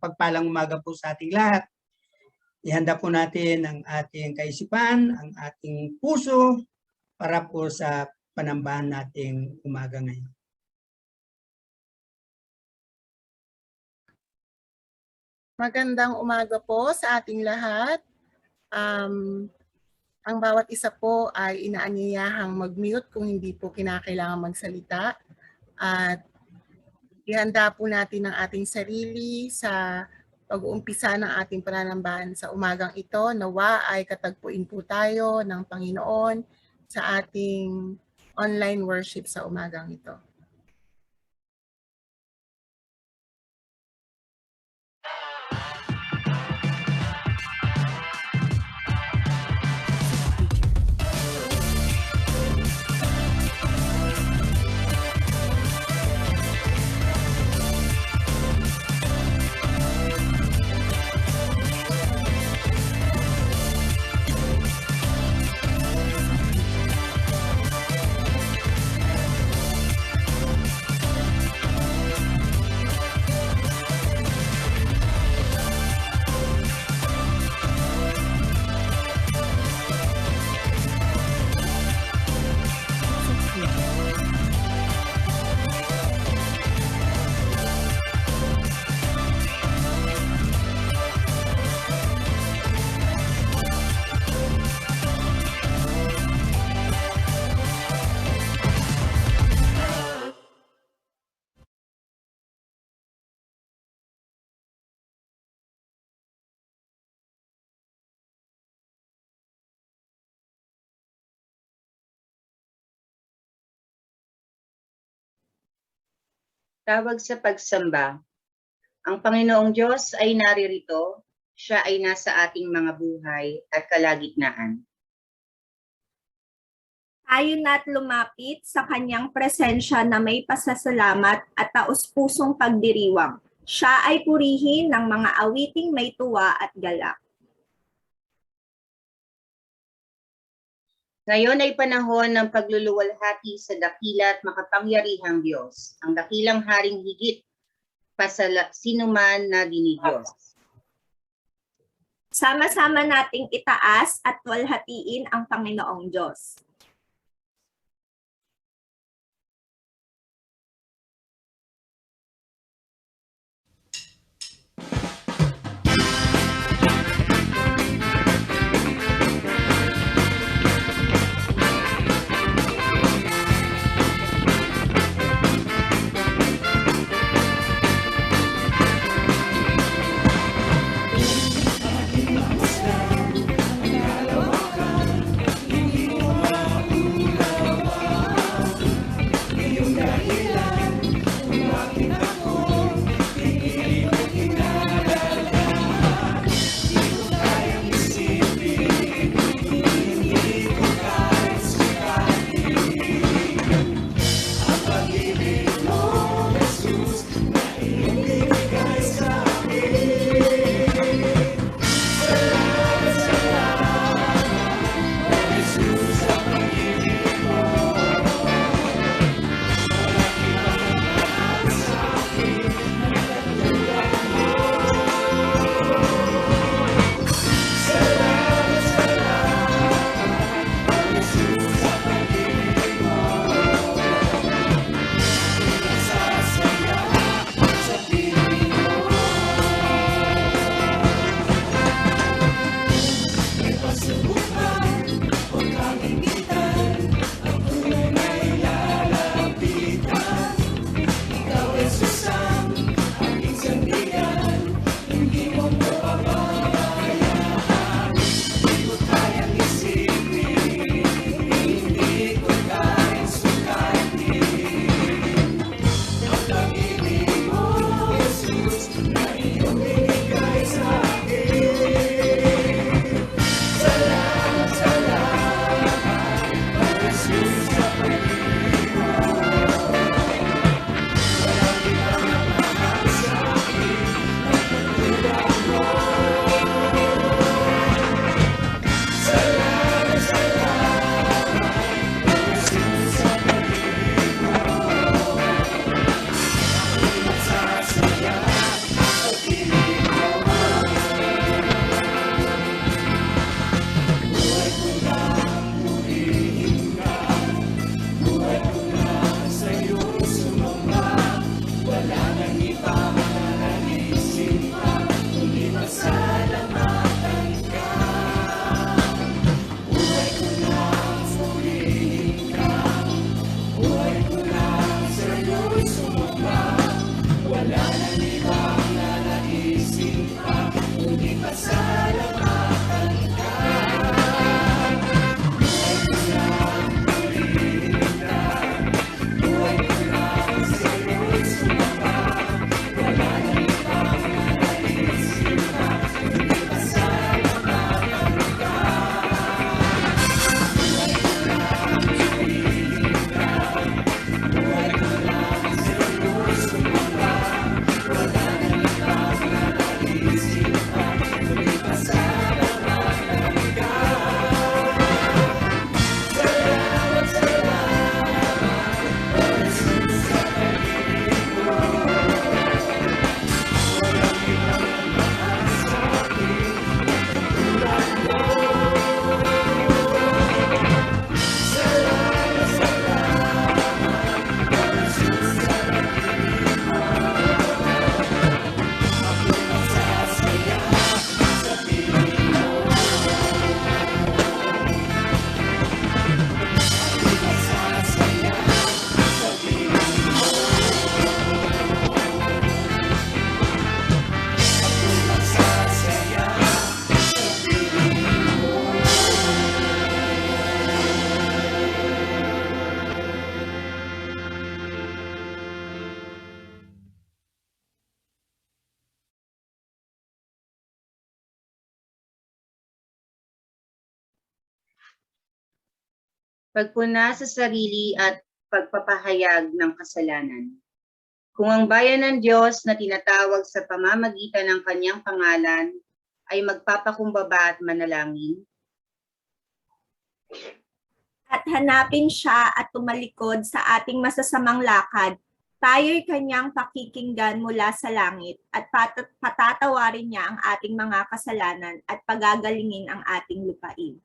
pagpalang umaga po sa ating lahat. Ihanda po natin ang ating kaisipan, ang ating puso para po sa panambahan nating umaga ngayon. Magandang umaga po sa ating lahat. Ang bawat isa po ay inaanyayahang mag-mute kung hindi po kinakailangan magsalita. At ihanda po natin ang ating sarili sa pag-uumpisa ng ating pananambahan sa umagang ito. Nawa ay katagpuin po tayo ng Panginoon sa ating online worship sa umagang ito. Tawag sa pagsamba. Ang Panginoong Diyos ay naririto, siya ay nasa ating mga buhay at kalagitnaan. Tayo na't lumapit sa kanyang presensya na may pasasalamat at taos-pusong pagdiriwang. Siya ay purihin ng mga awiting may tuwa at galak. Ngayon ay panahon ng pagluluwalhati sa dakila at makapangyarihang Diyos, ang dakilang haring higit pa sa sinuman na dinidiyos. Sama-sama nating itaas at walhatiin ang Panginoong Diyos. Ang pagpuna sa sarili at pagpapahayag ng kasalanan. Kung ang bayan ng Diyos na tinatawag sa pamamagitan ng kanyang pangalan ay magpapakumbaba at manalangin, at hanapin siya at tumalikod sa ating masasamang lakad, tayo'y kanyang pakikinggan mula sa langit at patatawarin niya ang ating mga kasalanan at pagagalingin ang ating lupain.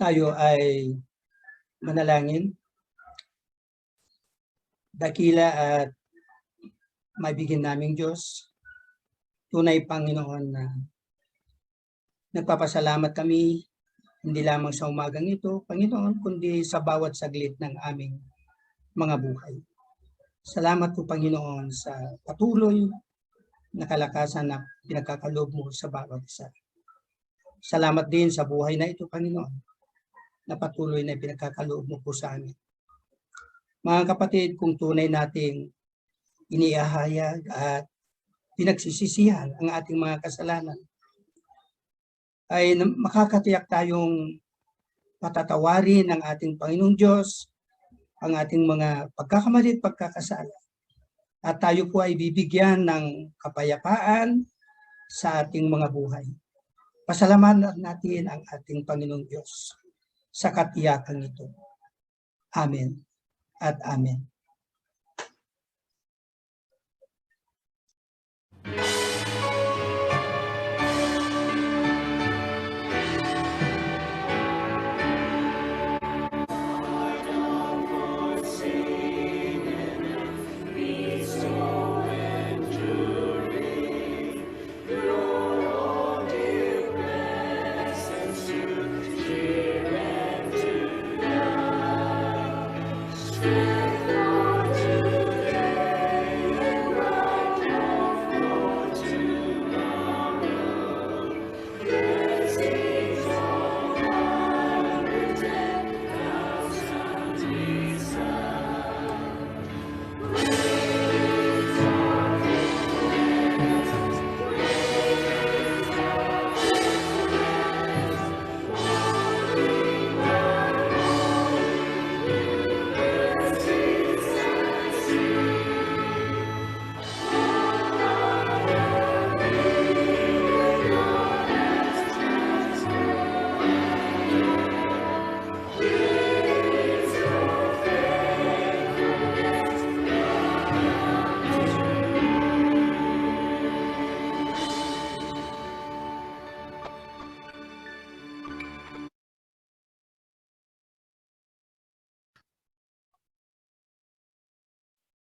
Tayo ay manalangin. Dakila at maibigin naming Diyos, tunay Panginoon na nagpapasalamat kami hindi lamang sa umagang ito, Panginoon, kundi sa bawat saglit ng aming mga buhay. Salamat po, Panginoon, sa patuloy na kalakasan na pinagkakaloob mo sa bawat isa. Salamat din sa buhay na ito, Panginoon, na patuloy na pinagkakaloob mo po sa amin. Mga kapatid, kung tunay nating iniahayag at pinagsisisihan ang ating mga kasalanan, ay makakatiyak tayong patatawarin ng ating Panginoong Diyos ang ating mga pagkakamali at pagkakasala. At tayo po ay bibigyan ng kapayapaan sa ating mga buhay. Pasalamatan natin ang ating Panginoong Diyos sa katiyakan ito. Amen at amen.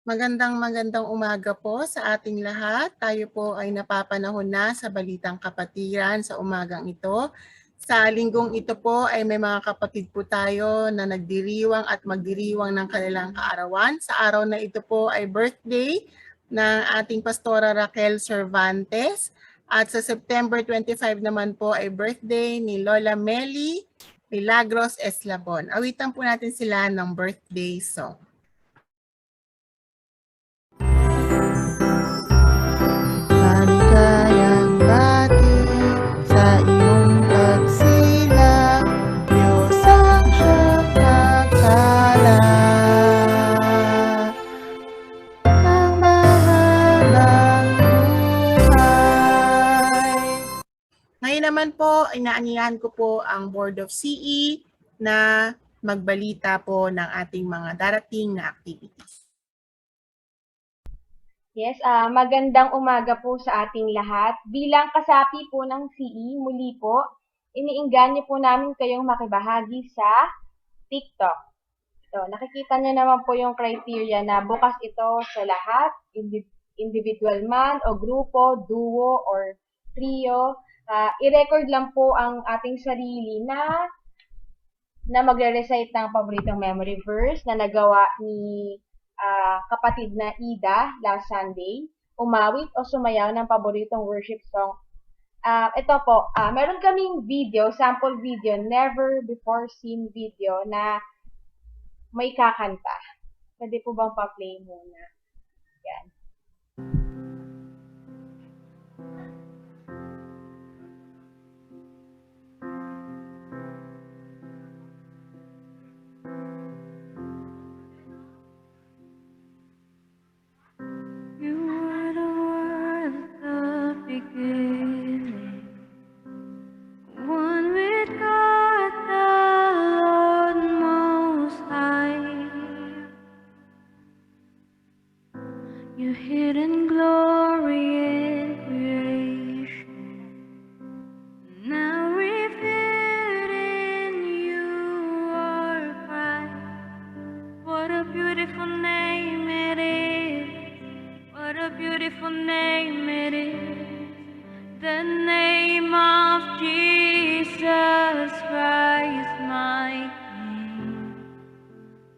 Magandang umaga po sa ating lahat. Tayo po ay napapanahon na sa Balitang Kapatiran sa umagang ito. Sa linggong ito po ay may mga kapatid po tayo na nagdiriwang at magdiriwang ng kanilang kaarawan. Sa araw na ito po ay birthday ng ating Pastora Raquel Cervantes. At sa September 25 naman po ay birthday ni Lola Meli Milagros Eslabon. Awitan po natin sila ng birthday song. Maligayang bati sa iyong pagsilang, Diyos ang siyang nagtala ng mahabang buhay. Ngayon naman po, inaanyahan ko po ang Board of CE na magbalita po ng ating mga darating na activities. Yes, magandang umaga po sa ating lahat. Bilang kasapi po ng CE, muli po, iniingganyo po namin kayong makibahagi sa TikTok. So, nakikita nyo naman po yung criteria na bukas ito sa lahat, individual man o grupo, duo or trio. I-record lang po ang ating sarili na magre-recite ng paboritong memory verse na nagawa ni kapatid na Ida last Sunday, umawit o sumayaw ng paboritong worship song. Ito po, meron kaming video, sample video, never before seen video na may kakanta. Pwede po bang pa-play muna? Yan. You were the word at the beginning, one with God the Lord Most High. Your hidden glory in creation, now revealed in you are Christ. What a beautiful name it is! What a beautiful name it is, the name of Jesus Christ, my King.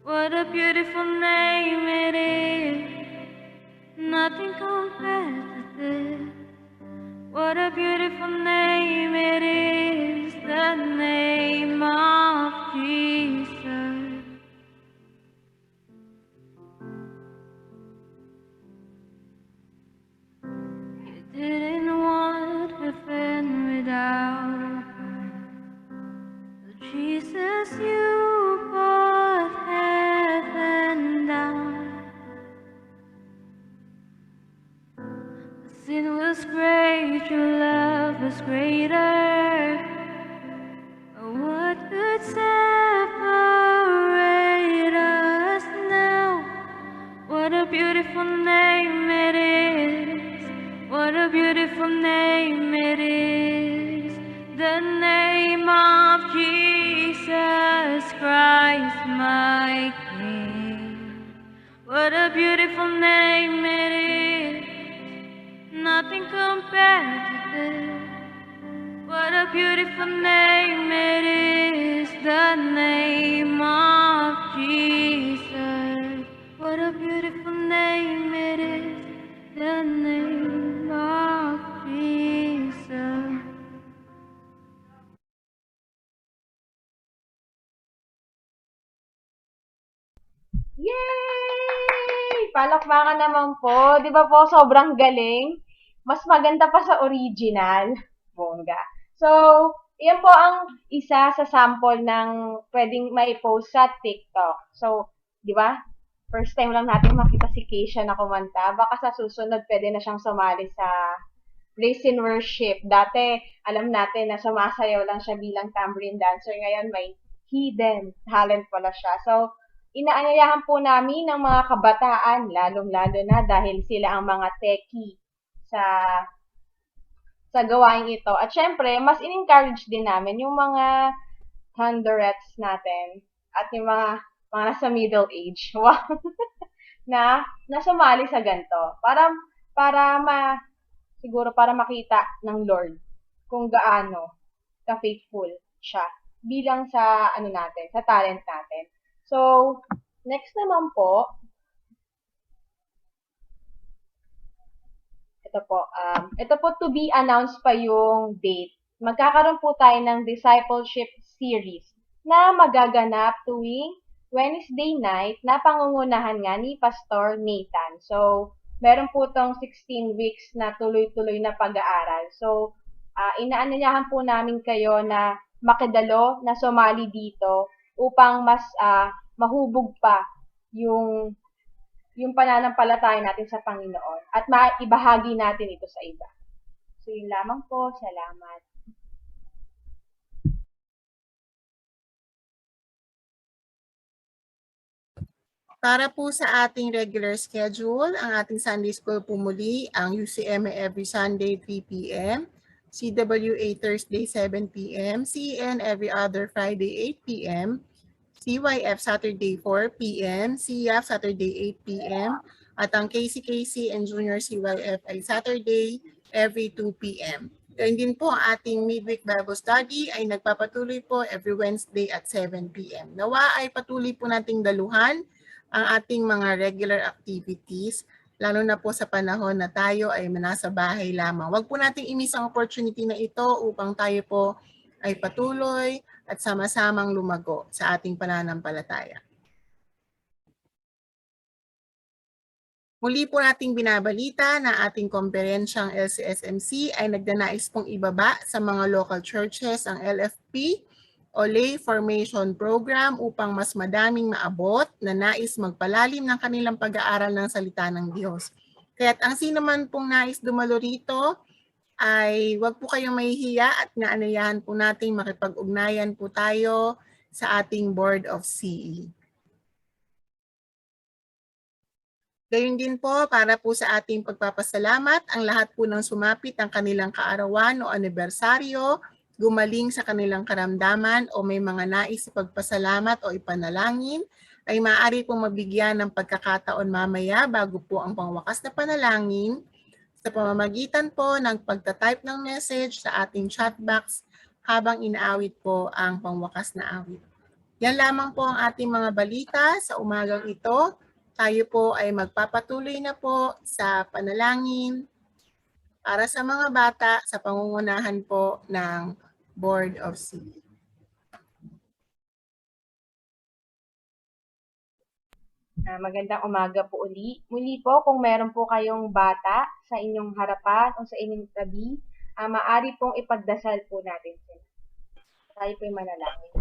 What a beautiful name it is, nothing compares to this. What a beautiful name it is, the name of Jesus. Didn't want heaven without her. So Jesus, you brought heaven down. The sin was great, your love was greater. What could separate us now? What a beautiful name it is. What a beautiful name it is, the name of Jesus Christ, my King. What a beautiful name it is, nothing compared to this. What a beautiful name it is, the name of Jesus. What a beautiful name it is, the name of Jesus. Yay! Palakpakan naman po. Di ba po, sobrang galing? Mas maganda pa sa original. Bongga. So, yan po ang isa sa sample ng pwedeng mai-post sa TikTok. So, di ba? First time lang natin makita si Keisha na kumanta. Baka sa susunod, pwede na siyang sumali sa Praise and Worship. Dati, alam natin na sumasayaw lang siya bilang tambourine dancer. Ngayon, may hidden talent pala siya. So, inaanyayahan po namin ng mga kabataan, lalong-lalo na dahil sila ang mga techie sa gawain ito. At syempre, mas in-encourage din namin yung mga thunderettes natin at yung mga nasa middle age. Wow! na sumali sa ganito. Siguro para makita ng Lord kung gaano ka-faithful siya bilang sa sa talent natin. So, next naman po, ito po to be announced pa yung date. Magkakaroon po tayo ng discipleship series na magaganap tuwing Wednesday night na pangungunahan nga ni Pastor Nathan. So, meron po tong 16 weeks na tuloy-tuloy na pag-aaral. So, inaanyayahan po namin kayo na makidalo, na sumali dito upang mas mahubog pa yung pananampalataya natin sa Panginoon at maibahagi natin ito sa iba. So, yun lamang po. Salamat. Para po sa ating regular schedule, ang ating Sunday School po muli ang UCMA every Sunday 3 p.m., CWA Thursday 7 p.m., CN every other Friday 8 p.m., CYF Saturday 4 p.m., CF Saturday 8 p.m., at ang KCKC and Junior CYF ay Saturday every 2 p.m. Gayun din po ang ating midweek Bible study ay nagpapatuloy po every Wednesday at 7 p.m. Nawa ay patuloy po nating daluhan ang ating mga regular activities, lalo na po sa panahon na tayo ay nasa bahay lamang. Huwag po nating i-miss ang opportunity na ito upang tayo po ay patuloy at sama-samang lumago sa ating pananampalataya. Muli po nating binabalita na ating komperensyang LCSMC ay nagdanais pong ibaba sa mga local churches ang LFP o Lay Formation Program upang mas madaming maabot na nais magpalalim ng kanilang pag-aaral ng salita ng Diyos. Kaya't ang sino man pong nais dumalo rito ay huwag po kayong mahihiya at naanayahan po nating makipag-ugnayan po tayo sa ating Board of CE. Gayun din po, para po sa ating pagpapasalamat, ang lahat po ng sumapit ang kanilang kaarawan o anibersaryo, gumaling sa kanilang karamdaman o may mga nais ipagpasalamat o ipanalangin, ay maaari pong mabigyan ng pagkakataon mamaya bago po ang pangwakas na panalangin sa pamamagitan po ng pagtatype ng message sa ating chat box habang inaawit po ang pangwakas na awit. Yan lamang po ang ating mga balita sa umagang ito. Tayo po ay magpapatuloy na po sa panalangin para sa mga bata sa pangungunahan po ng Board of CE. Magandang umaga po uli. Muli po, kung meron po kayong bata sa inyong harapan o sa inyong tabi, maaari pong ipagdasal po natin sila. Tayo po'y manalangin.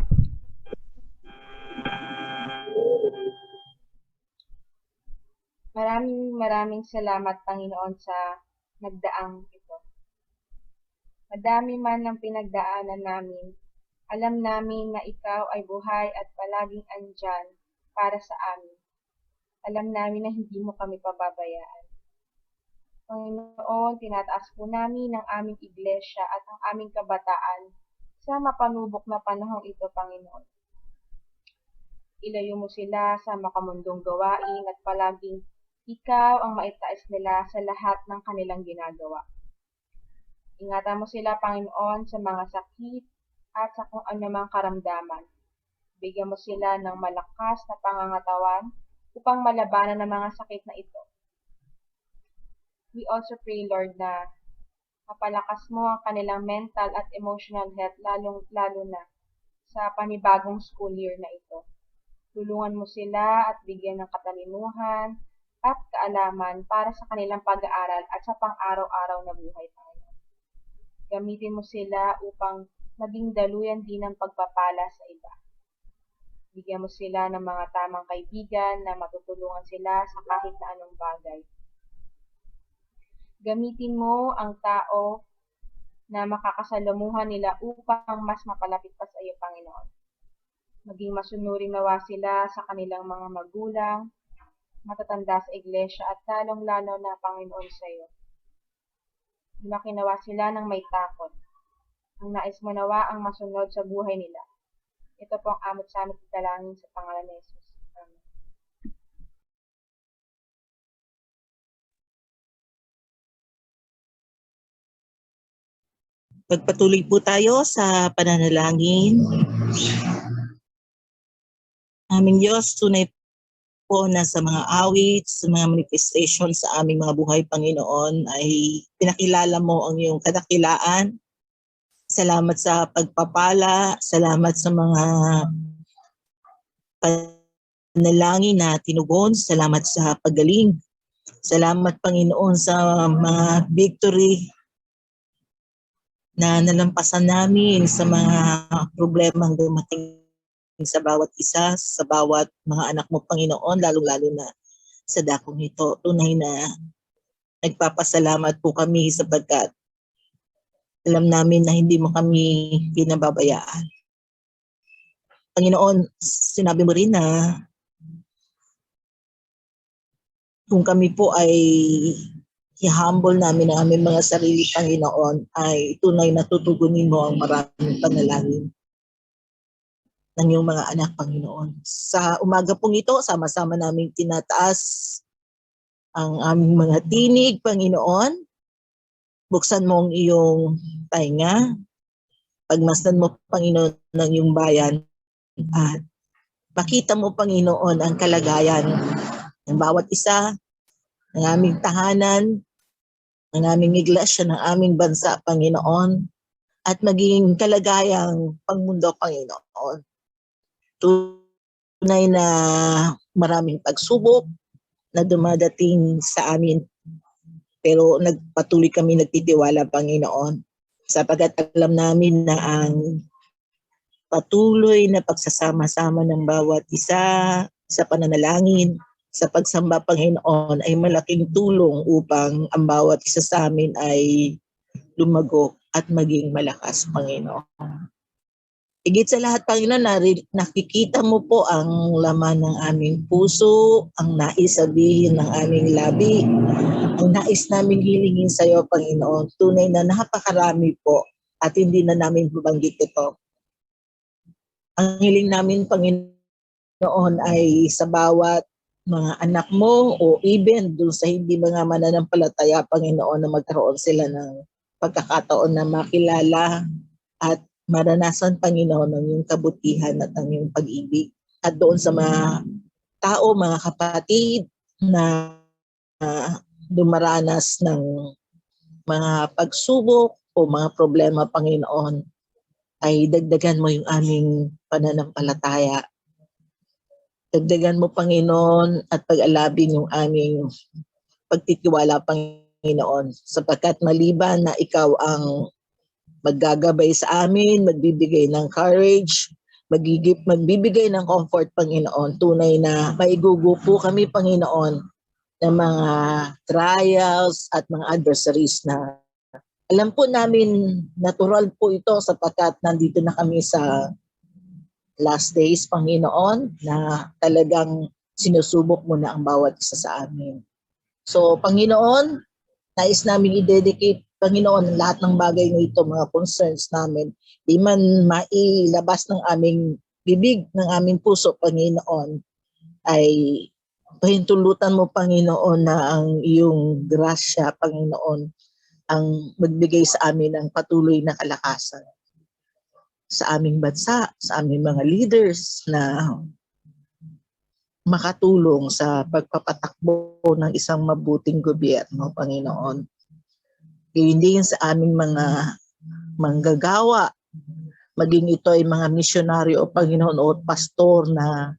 Maraming salamat, Panginoon, sa nagdaang ito. Madami man ang pinagdaanan namin, alam namin na ikaw ay buhay at palaging andyan para sa amin. Alam namin na hindi mo kami pababayaan. Panginoon, tinataas po namin ang aming iglesia at ang aming kabataan sa mapanubok na panahong ito, Panginoon. Ilayo mo sila sa makamundong gawain at palaging ikaw ang maitaas nila sa lahat ng kanilang ginagawa. Ingatan mo sila, Panginoon, sa mga sakit at sa kung anumang karamdaman. Bigyan mo sila ng malakas na pangangatawan upang malabanan ang mga sakit na ito. We also pray, Lord, na mapalakas mo ang kanilang mental at emotional health, lalo na sa panibagong school year na ito. Tulungan mo sila at bigyan ng katalinuhan at kaalaman para sa kanilang pag-aaral at sa pang-araw-araw na buhay, Panginoon. Gamitin mo sila upang maging daluyan din ng pagpapala sa iba. Bigyan mo sila ng mga tamang kaibigan na matutulungan sila sa kahit na anong bagay. Gamitin mo ang tao na makakasalamuhan nila upang mas mapalapit pa sa iyo, Panginoon. Maging masunurin nawa sila sa kanilang mga magulang, matatanda sa iglesia at lalong-lalo na, Panginoon, sa iyo. Lumaki nawa sila ng may takot. Ang nais mo nawa ang masunod sa buhay nila. Ito po ang amot sa aming italangin sa pangalan ni Jesus. Magpatuloy po tayo sa pananalangin. Aming Diyos, tunay po na sa mga awit, sa mga manifestation sa aming mga buhay, Panginoon, ay pinakilala mo ang iyong kadakilaan. Salamat sa pagpapala, salamat sa mga panalangin na tinugon, salamat sa paggaling. Salamat, Panginoon, sa mga victory na nalampasan namin, sa mga problemang dumating sa bawat isa, sa bawat mga anak mo, Panginoon, lalong-lalo na sa dakong ito. Tunay na nagpapasalamat po kami sapagkat alam namin na hindi mo kami pinababayaan. Panginoon, sinabi mo rin na kung kami po ay i-humble namin ang aming mga sarili, Panginoon, ay tunay na tutugunin mo ang maraming panalangin ng iyong mga anak, Panginoon. Sa umaga pong ito, sama-sama namin tinataas ang aming mga tinig, Panginoon. Buksan mo ang iyong tainga. Pagmasdan mo, Panginoon, ng iyong bayan. At pakita mo, Panginoon, ang kalagayan ng bawat isa, ng aming tahanan, ng aming iglesia, ng aming bansa, Panginoon, at maging kalagayang pangmundo, Panginoon. Tunay na maraming pagsubok na dumadating sa amin, pero patuloy kami nagtitiwala, Panginoon, sapagkat alam namin na ang patuloy na pagsasama-sama ng bawat isa sa pananalangin, sa pagsamba, Panginoon, ay malaking tulong upang ang bawat isa sa amin ay lumago at maging malakas, Panginoon. Higit sa lahat, Panginoon, nakikita mo po ang laman ng aming puso, ang nais sabihin ng aming labi, ang nais namin hilingin sa iyo, Panginoon. Tunay na napakarami po at hindi na namin babanggit ito. Ang hiling namin, Panginoon, ay sa bawat mga anak mo o even doon sa hindi mga mananampalataya, Panginoon, na magkaroon sila ng pagkakataon na makilala at maranasan, Panginoon, ang iyong kabutihan at ang iyong pag-ibig. At doon sa mga tao, mga kapatid na dumaranas ng mga pagsubok o mga problema, Panginoon, ay dagdagan mo yung aming pananampalataya. Dagdagan mo, Panginoon, at pag-alabin yung aming pagtitiwala, Panginoon, sapagkat maliban na ikaw ang maggagabay sa amin, magbibigay ng courage, magbibigay ng comfort, Panginoon. Tunay na maigugupo kami, Panginoon, ng mga trials at mga adversaries na alam po namin natural po ito sapagkat nandito na kami sa last days, Panginoon, na talagang sinusubok mo na ang bawat isa sa amin. So, Panginoon, nais namin i-dedicate, Panginoon, lahat ng bagay na ito, mga concerns namin, di man mailabas ng aming bibig, ng aming puso, Panginoon, ay pahintulutan mo, Panginoon, na ang iyong grasya, Panginoon, ang magbigay sa amin ng patuloy na kalakasan sa aming bansa, sa aming mga leaders na makatulong sa pagpapatakbo ng isang mabuting gobyerno, Panginoon. Hindi yun sa aming mga manggagawa, maging ito ay mga misyonaryo o Panginoon o pastor na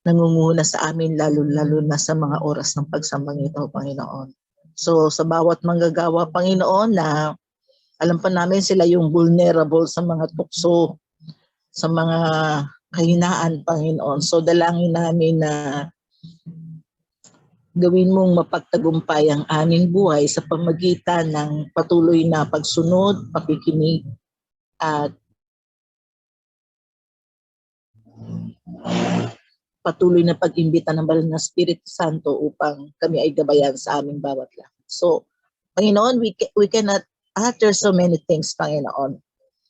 nangunguna sa amin, lalo na sa mga oras ng pagsambang ito, Panginoon. So sa bawat manggagawa, Panginoon, na alam pa namin sila yung vulnerable sa mga tukso, sa mga kahinaan, Panginoon. So dalangin namin na gawin mong mapagtagumpay ang aming buhay sa pamagitan ng patuloy na pagsunod, pakikinig, at patuloy na pag-imbita ng Banal na Espiritu Santo upang kami ay gabayan sa aming bawat lakad. So, Panginoon, we cannot utter so many things, Panginoon.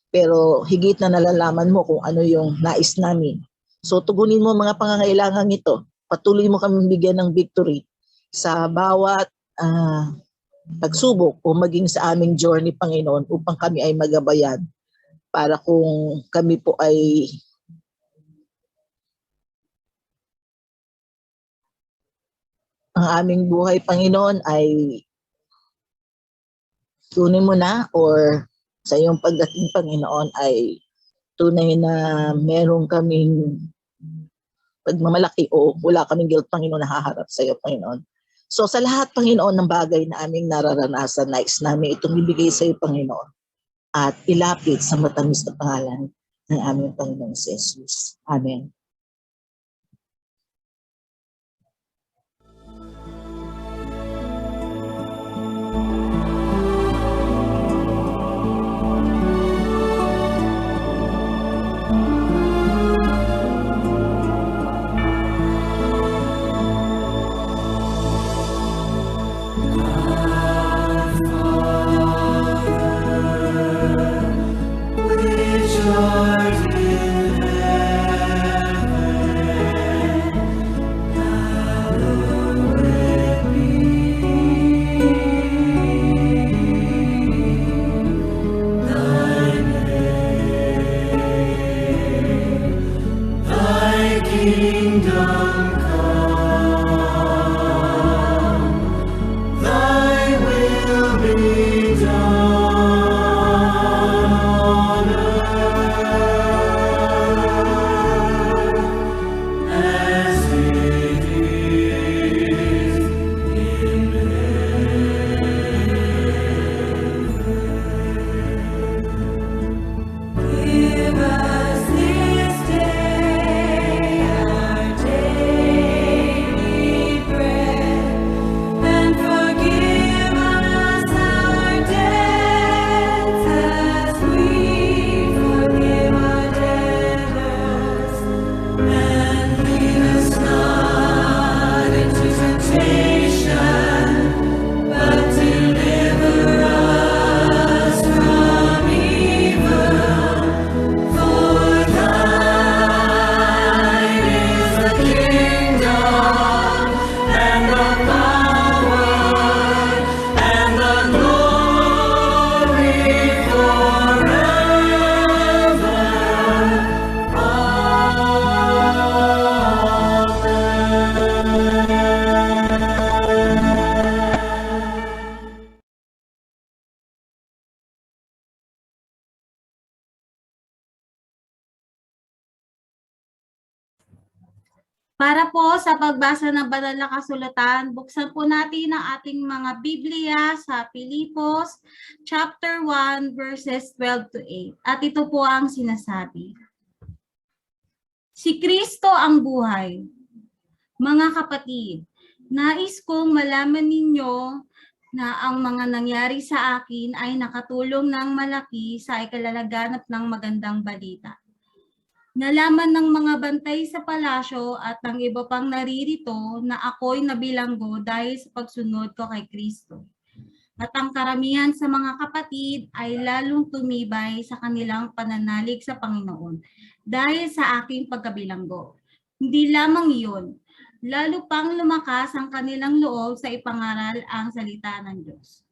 Pero higit na nalalaman mo kung ano yung nais namin. So, tugunin mo mga pangangailangan ito. Patuloy mo kami bigyan ng victory sa bawat pagsubok o maging sa aming journey, Panginoon, upang kami ay magabayan para kung kami po ay ang aming buhay, Panginoon, ay tunay mo na or sa iyong pagdating, Panginoon, ay tunay na meron kaming pagmamalaki o wala kaming guilt, Panginoon, na haharap sa iyo, Panginoon. So sa lahat, Panginoon, ng bagay na aming nararanasan, nais namin itong ibigay sa iyo, Panginoon, at ilapit sa matamis na pangalan ng aming Panginoon si Jesus. Amen. Para po sa pagbasa ng banal na kasulatan, buksan po natin ang ating mga Biblia sa Pilipos chapter 1 verses 12 to 8. At ito po ang sinasabi. Si Kristo ang buhay. Mga kapatid, nais kong malaman ninyo na ang mga nangyari sa akin ay nakatulong ng malaki sa ikalalaganap ng magandang balita. Nalaman ng mga bantay sa palasyo at ng iba pang naririto na ako'y nabilanggo dahil sa pagsunod ko kay Kristo. At ang karamihan sa mga kapatid ay lalong tumibay sa kanilang pananalig sa Panginoon dahil sa aking pagkabilanggo. Hindi lamang iyon, lalo pang lumakas ang kanilang loob sa ipangaral ang salita ng Diyos.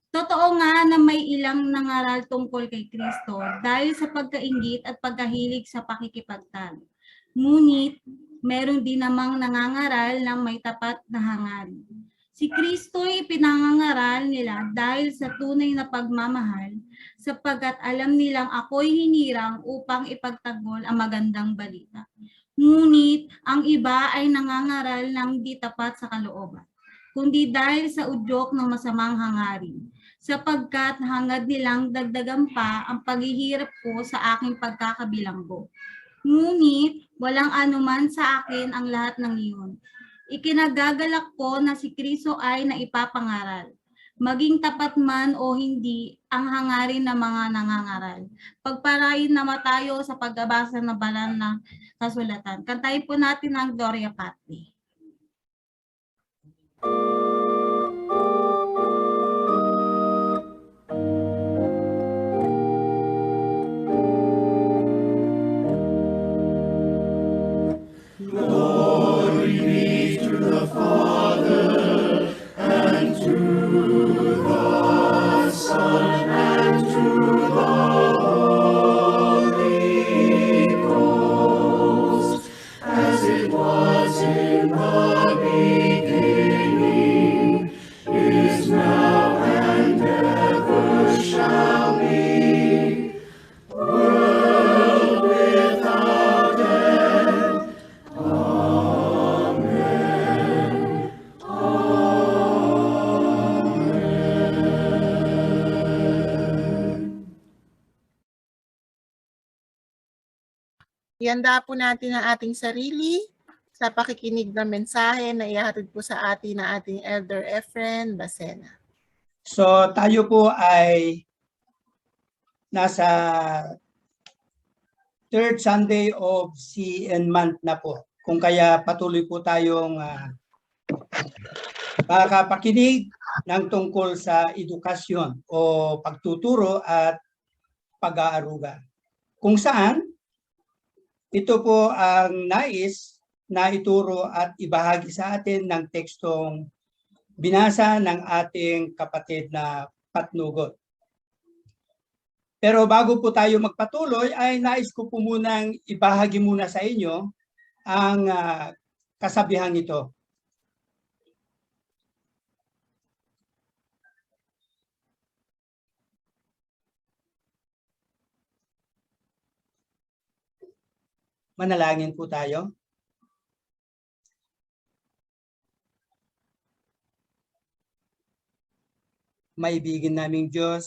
Totoo nga na may ilang nangaral tungkol kay Kristo dahil sa pagkainggit at pagkahilig sa pakikipagtalo. Ngunit, meron din namang nangangaral ng may tapat na hangarin. Si Kristo'y pinangangaral nila dahil sa tunay na pagmamahal, sapagkat alam nilang ako'y hinirang upang ipagtanggol ang magandang balita. Ngunit, ang iba ay nangangaral ng di tapat sa kalooban, kundi dahil sa udyok ng masamang hangarin, sapagkat hangad nilang dagdagan pa ang paghihirap ko sa aking pagkakabilanggo. Ngunit walang anuman sa akin ang lahat ng iyon. Ikinagagalak ko na si Kristo ay naipapangaral. Maging tapat man o hindi ang hangarin ng mga nangangaral. Pagparain na tayo sa pagbabasa ng banal na kasulatan. Kantahin po natin ang Gloria Patri. Glory be to the Father, and to ihanda po natin ang ating sarili sa pakikinig ng mensahe na ihahatid po sa atin ng ating Elder Efren Bacena. So tayo po ay nasa third Sunday of CN month na po. Kung kaya patuloy po tayong makapakinig ng tungkol sa edukasyon o pagtuturo at pag-aaruga. Kung saan ito po ang nais na ituro at ibahagi sa atin ng tekstong binasa ng ating kapatid na Patnugot. Pero bago po tayo magpatuloy, ay nais ko po munang ibahagi muna sa inyo ang kasabihang ito. Manalangin po tayo. Maibigin naming Diyos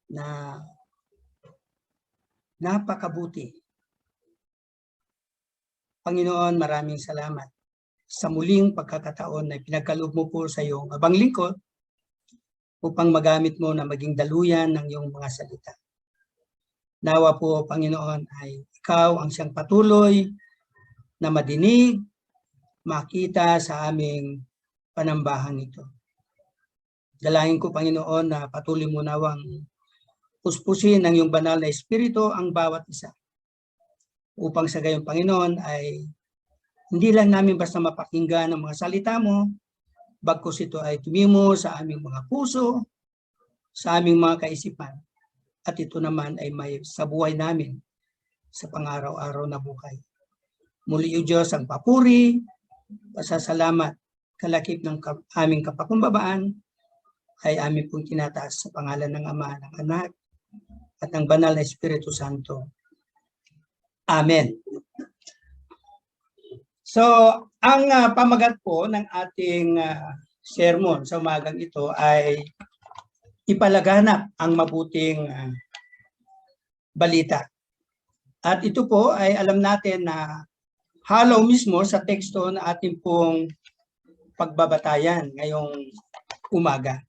na napakabuti. Panginoon, maraming salamat sa muling pagkakataon na pinagkaloob mo po sa iyong abang lingkod upang magamit mo na maging daluyan ng iyong mga salita. Nawa po, Panginoon, ay ikaw ang siyang patuloy na madinig, makita sa aming panambahan ito. Dalangin ko, Panginoon, na patuloy mo nawang puspusin ng iyong banal na espiritu ang bawat isa. Upang sa gayon, Panginoon, ay hindi lang namin basta mapakinggan ang mga salita mo, bagkus ito ay tumimo sa aming mga puso, sa aming mga kaisipan. At ito naman ay may sa buhay namin sa pang-araw-araw na buhay. Muli, O Diyos, ang papuri, pasasalamat, kalakip ng aming kapakumbabaan, ay amin pong tinataas sa pangalan ng Ama, ng Anak, at ng Banal na Espiritu Santo. Amen. So, ang pamagat po ng ating sermon sa umagang ito ay ipalaganap ang mabuting balita. At ito po ay alam natin na halaw mismo sa teksto na ating pong pagbabatayan ngayong umaga.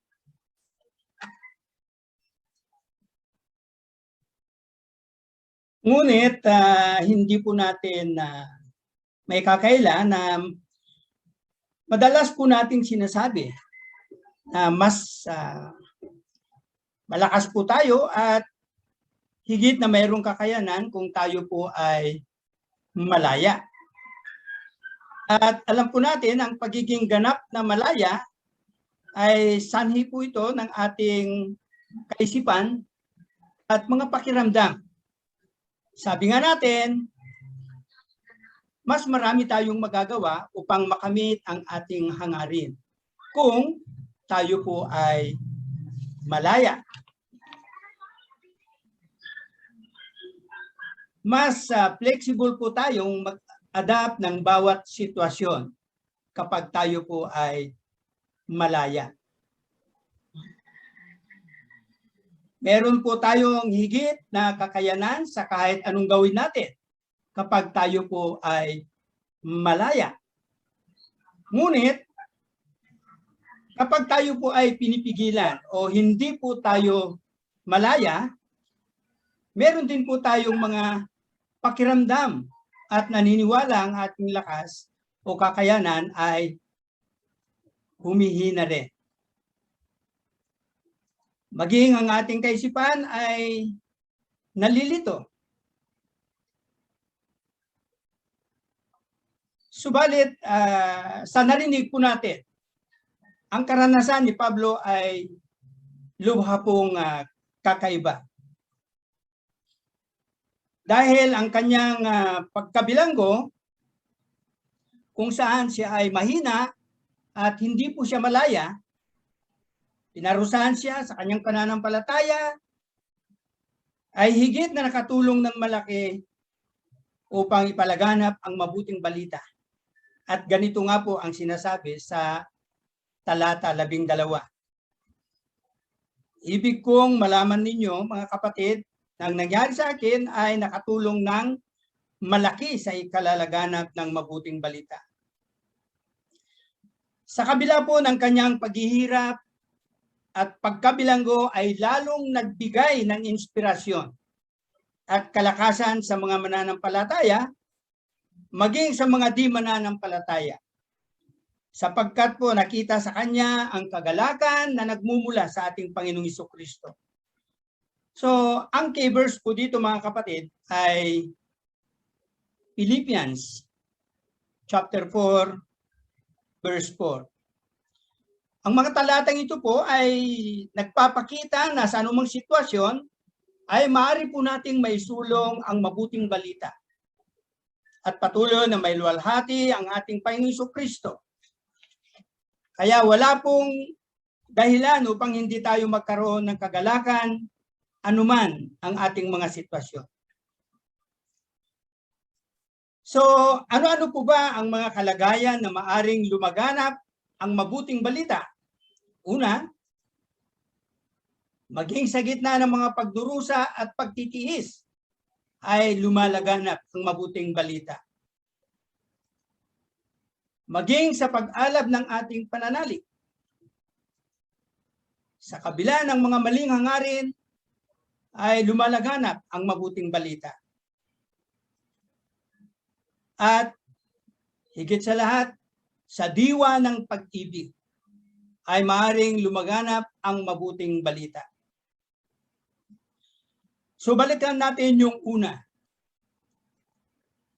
Ngunit hindi po natin may kakaila na madalas po nating sinasabi na mas malakas po tayo at higit na mayroong kakayanan kung tayo po ay malaya. At alam po natin ang pagiging ganap na malaya ay sanhi po ito ng ating kaisipan at mga pakiramdam. Sabi nga natin, mas marami tayong magagawa upang makamit ang ating hangarin kung tayo po ay malaya. Mas flexible po tayong mag-adapt ng bawat sitwasyon kapag tayo po ay malaya. Meron po tayong higit na kakayanan sa kahit anong gawin natin kapag tayo po ay malaya. Ngunit, kapag tayo po ay pinipigilan o hindi po tayo malaya, meron din po tayong mga pakiramdam at naniniwala ang ating lakas o kakayanan ay humihina rin. Maging ang ating kaisipan ay nalilito. Subalit, sa narinig po natin, ang karanasan ni Pablo ay lubha pong kakaiba. Dahil ang kanyang pagkabilanggo, kung saan siya ay mahina at hindi po siya malaya, pinarusahan siya sa kanyang pananampalataya, ay higit na nakatulong ng malaki upang ipalaganap ang mabuting balita. At ganito nga po ang sinasabi sa talata 12. Ibig kong malaman ninyo, mga kapatid, na ang nangyari sa akin ay nakatulong ng malaki sa ikalalaganap ng mabuting balita. Sa kabila po ng kanyang paghihirap at pagkabilanggo ay lalong nagbigay ng inspirasyon at kalakasan sa mga mananampalataya, maging sa mga di mananampalataya. Sapagkat po nakita sa kanya ang kagalakan na nagmumula sa ating Panginoong Jesucristo. So, ang key verse po dito mga kapatid ay Philippians chapter 4 verse 4. Ang mga talatang ito po ay nagpapakita na sa anumang sitwasyon ay maaari po nating maisulong ang mabuting balita at patuloy na may luwalhati ang ating Panginoong Jesucristo. Kaya wala pong dahilan upang hindi tayo magkaroon ng kagalakan anuman ang ating mga sitwasyon. So, ano-ano po ba ang mga kalagayan na maaring lumaganap ang mabuting balita? Una, maging sa gitna ng mga pagdurusa at pagtitiis ay lumalaganap ang mabuting balita. Maging sa pag-alab ng ating pananalig. Sa kabila ng mga maling hangarin ay lumalaganap ang mabuting balita. At higit sa lahat, sa diwa ng pag-ibig ay maaaring lumaganap ang mabuting balita. So balikan natin yung una.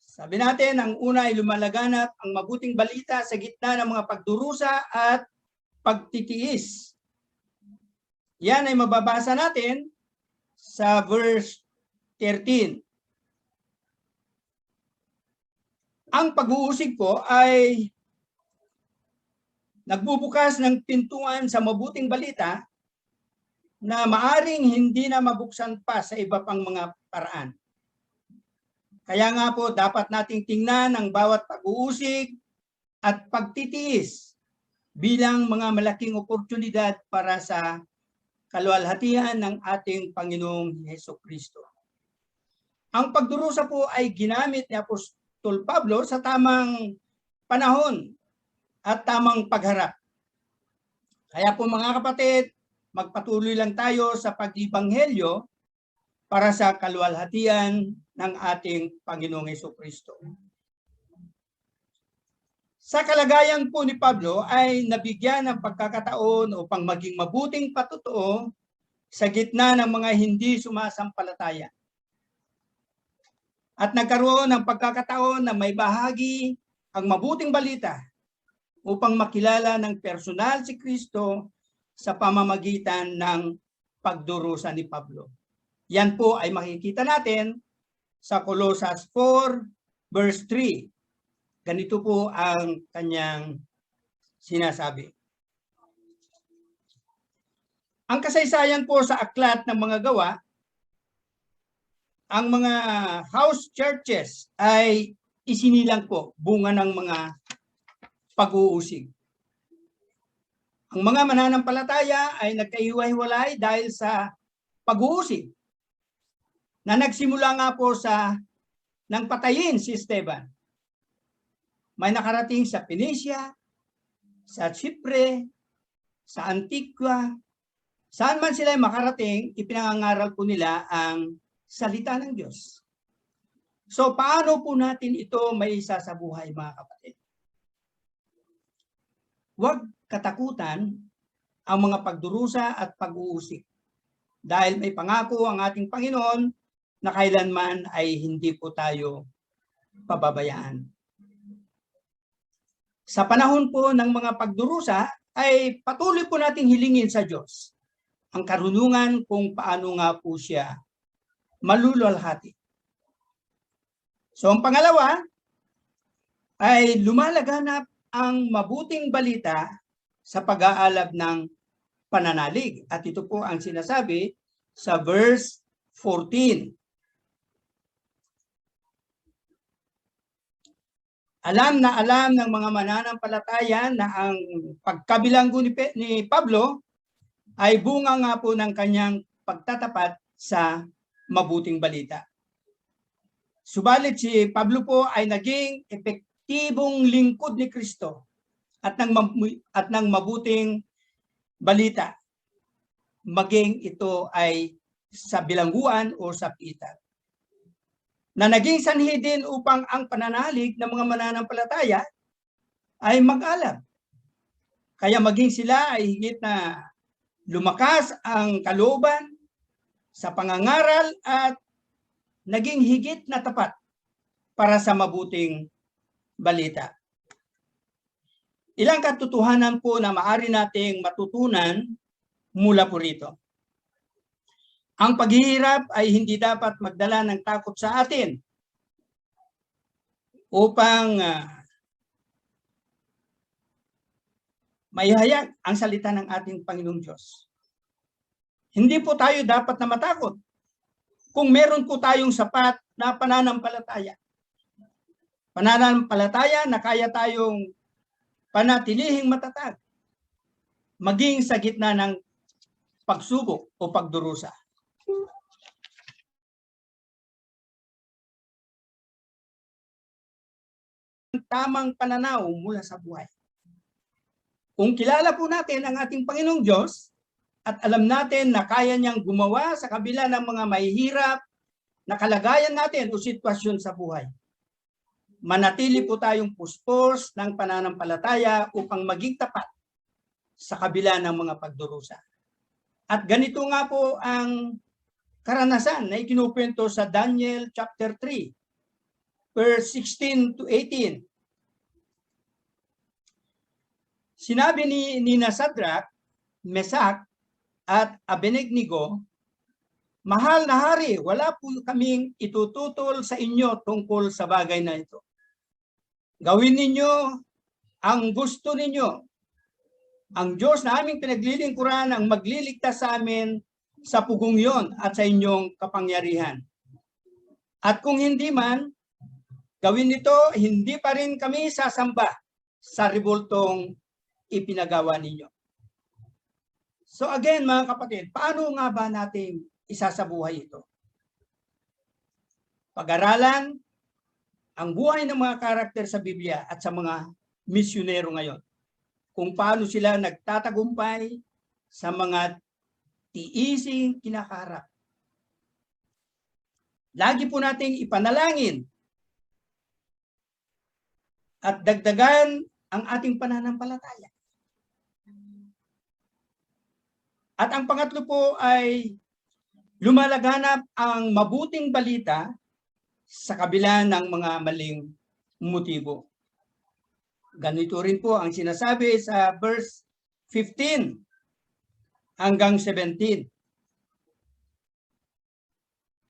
Sabi natin, ang una ay lumalaganap ang mabuting balita sa gitna ng mga pagdurusa at pagtitiis. Yan ay mababasa natin sa verse 13. Ang pag-uusig po ay nagbubukas ng pintuan sa mabuting balita na maaring hindi na mabuksan pa sa iba pang mga paraan. Kaya nga po, dapat nating tingnan ang bawat pag-uusig at pagtitiis bilang mga malaking oportunidad para sa kaluwalhatian ng ating Panginoong Hesukristo. Ang pagdurusa po ay ginamit ni Apostol Pablo sa tamang panahon at tamang pagharap. Kaya po mga kapatid, magpatuloy lang tayo sa pag-ibanghelyo para sa kaluwalhatian ng ating Panginoong Hesukristo. Sa kalagayan po ni Pablo ay nabigyan ng pagkakataon upang maging mabuting patutuo sa gitna ng mga hindi sumasampalataya. At nagkaroon ng pagkakataon na may bahagi ang mabuting balita upang makilala ng personal si Kristo sa pamamagitan ng pagdurusa ni Pablo. Yan po ay makikita natin sa Colosas 4 verse 3. Ganito po ang kanyang sinasabi. Ang kasaysayan po sa aklat ng mga gawa, ang mga house churches ay isinilang po bunga ng mga pag-uusig. Ang mga mananampalataya ay nagkahiwa-hiwalay dahil sa pag-uusig na nagsimula nga po nang patayin si Esteban. May nakarating sa Phoenicia, sa Chipre, sa Antigua, saan man sila makarating, ipinangangaral po nila ang salita ng Diyos. So paano po natin ito may isa sa buhay mga kapatid? Huwag katakutan ang mga pagdurusa at pag-uusig dahil may pangako ang ating Panginoon na kailanman ay hindi po tayo pababayaan. Sa panahon po ng mga pagdurusa ay patuloy po nating hilingin sa Diyos ang karunungan kung paano nga po siya maluluwalhati. So ang pangalawa ay lumalaganap ang mabuting balita sa pag-aalab ng pananalig. At ito po ang sinasabi sa verse 14. Alam na alam ng mga mananampalataya na ang pagkabilanggo ni Pablo ay bunga nga po ng kanyang pagtatapat sa mabuting balita. Subalit si Pablo po ay naging epektibong lingkod ni Kristo at ng mabuting balita, maging ito ay sa bilangguan o sa pitan, na naging sanhi din upang ang pananalig ng mga mananampalataya ay mag-alab. Kaya maging sila ay higit na lumakas ang kalooban sa pangangaral at naging higit na tapat para sa mabuting balita. Ilang katotohanan po na maaari nating matutunan mula po rito. Ang paghihirap ay hindi dapat magdala ng takot sa atin upang maihayag ang salita ng ating Panginoong Diyos. Hindi po tayo dapat na matakot kung meron po tayong sapat na pananampalataya. Pananampalataya na kaya tayong panatilihing matatag, maging sa gitna ng pagsubok o pagdurusa. Tamang pananaw mula sa buhay. Kung kilala po natin ang ating Panginoong Diyos at alam natin na kaya niyang gumawa sa kabila ng mga mahihirap na kalagayan natin o sitwasyon sa buhay, manatili po tayong puspos ng pananampalataya upang maging tapat sa kabila ng mga pagdurusa. At ganito nga po ang karanasan na ikinukwento sa Daniel chapter 3, verse 16 to 18. Sinabi ni Sadrach, Mesach, at Abednego, mahal na hari, wala po kaming itututol sa inyo tungkol sa bagay na ito. Gawin ninyo ang gusto ninyo. Ang Diyos na aming pinaglilingkuran ang magliligtas sa amin sa pugong yon at sa inyong kapangyarihan. At kung hindi man, gawin nito, hindi pa rin kami sasamba sa revoltong ipinagawa ninyo. So again mga kapatid, paano nga ba natin isasabuhay ito? Pag-aralan ang buhay ng mga karakter sa Biblia at sa mga misyonero ngayon. Kung paano sila nagtatagumpay sa mga tiising kinakaharap. Lagi po nating ipanalangin at dagdagan ang ating pananampalataya. At ang pangatlo po ay lumalaganap ang mabuting balita sa kabila ng mga maling motibo. Ganito rin po ang sinasabi sa verse 15 hanggang 17.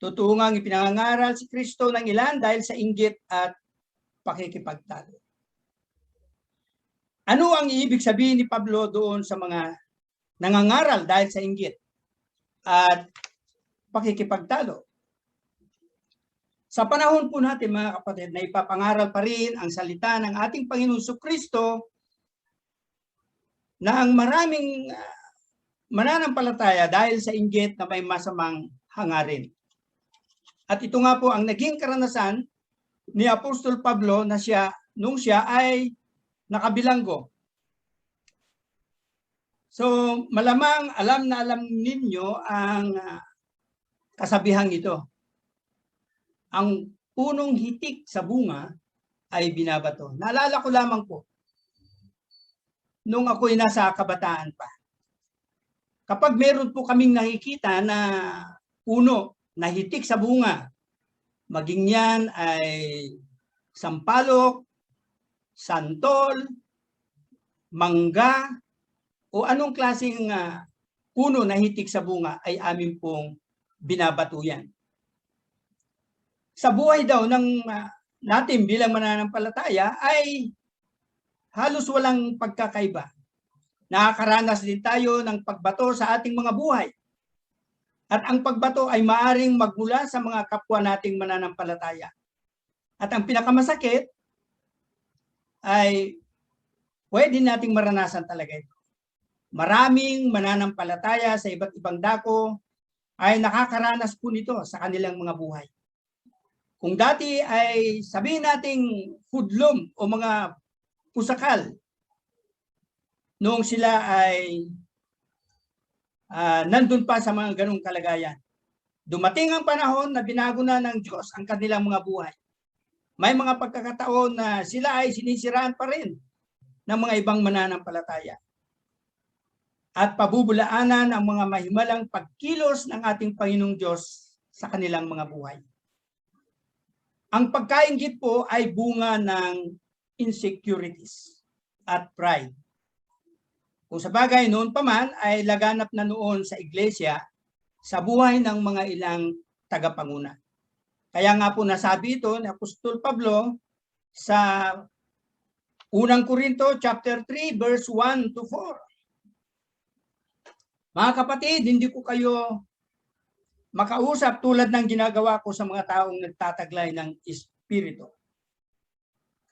Totoo ngang ipinangangaral si Kristo ng ilan dahil sa inggit at pakikipagtalo. Ano ang ibig sabihin ni Pablo doon sa mga nangangaral dahil sa inggit at pakikipagtalo? Sa panahon po natin mga kapatid na ipapangaral pa rin ang salita ng ating Panginoong Kristo na ang maraming mananampalataya dahil sa inggit na may masamang hangarin. At ito nga po ang naging karanasan ni Apostol Pablo na nung siya ay nakabilanggo. So malamang alam na alam ninyo ang kasabihang ito. Ang punong hitik sa bunga ay binabato. Naalala ko lamang po, nung ako'y nasa kabataan pa. Kapag meron po kaming nakikita na puno na hitik sa bunga, maging yan ay sampalok, santol, mangga, o anong klaseng puno na hitik sa bunga ay amin pong binabato yan. Sa buhay daw ng natin bilang mananampalataya ay halos walang pagkakaiba. Nakakaranas din tayo ng pagbato sa ating mga buhay. At ang pagbato ay maaring magmula sa mga kapwa nating mananampalataya. At ang pinakamasakit ay pwede nating maranasan talaga ito. Maraming mananampalataya sa iba't ibang dako ay nakakaranas po nito sa kanilang mga buhay. Kung dati ay sabihin nating hudlom o mga pusakal, noong sila ay nandun pa sa mga ganong kalagayan, dumating ang panahon na binago na ng Diyos ang kanilang mga buhay. May mga pagkakataon na sila ay sinisiraan pa rin ng mga ibang mananampalataya. At pabubulaanan ang mga mahimalang pagkilos ng ating Panginoong Diyos sa kanilang mga buhay. Ang pagkainggit po ay bunga ng insecurities at pride. Kung sa bagay noon pa man ay laganap na noon sa iglesia sa buhay ng mga ilang tagapanguna. Kaya nga po nasabi ito ni Apostol Pablo sa unang Korinto chapter 3 verse 1 to 4. Mga kapatid, hindi ko kayo makausap tulad ng ginagawa ko sa mga taong nagtataglay ng Espiritu.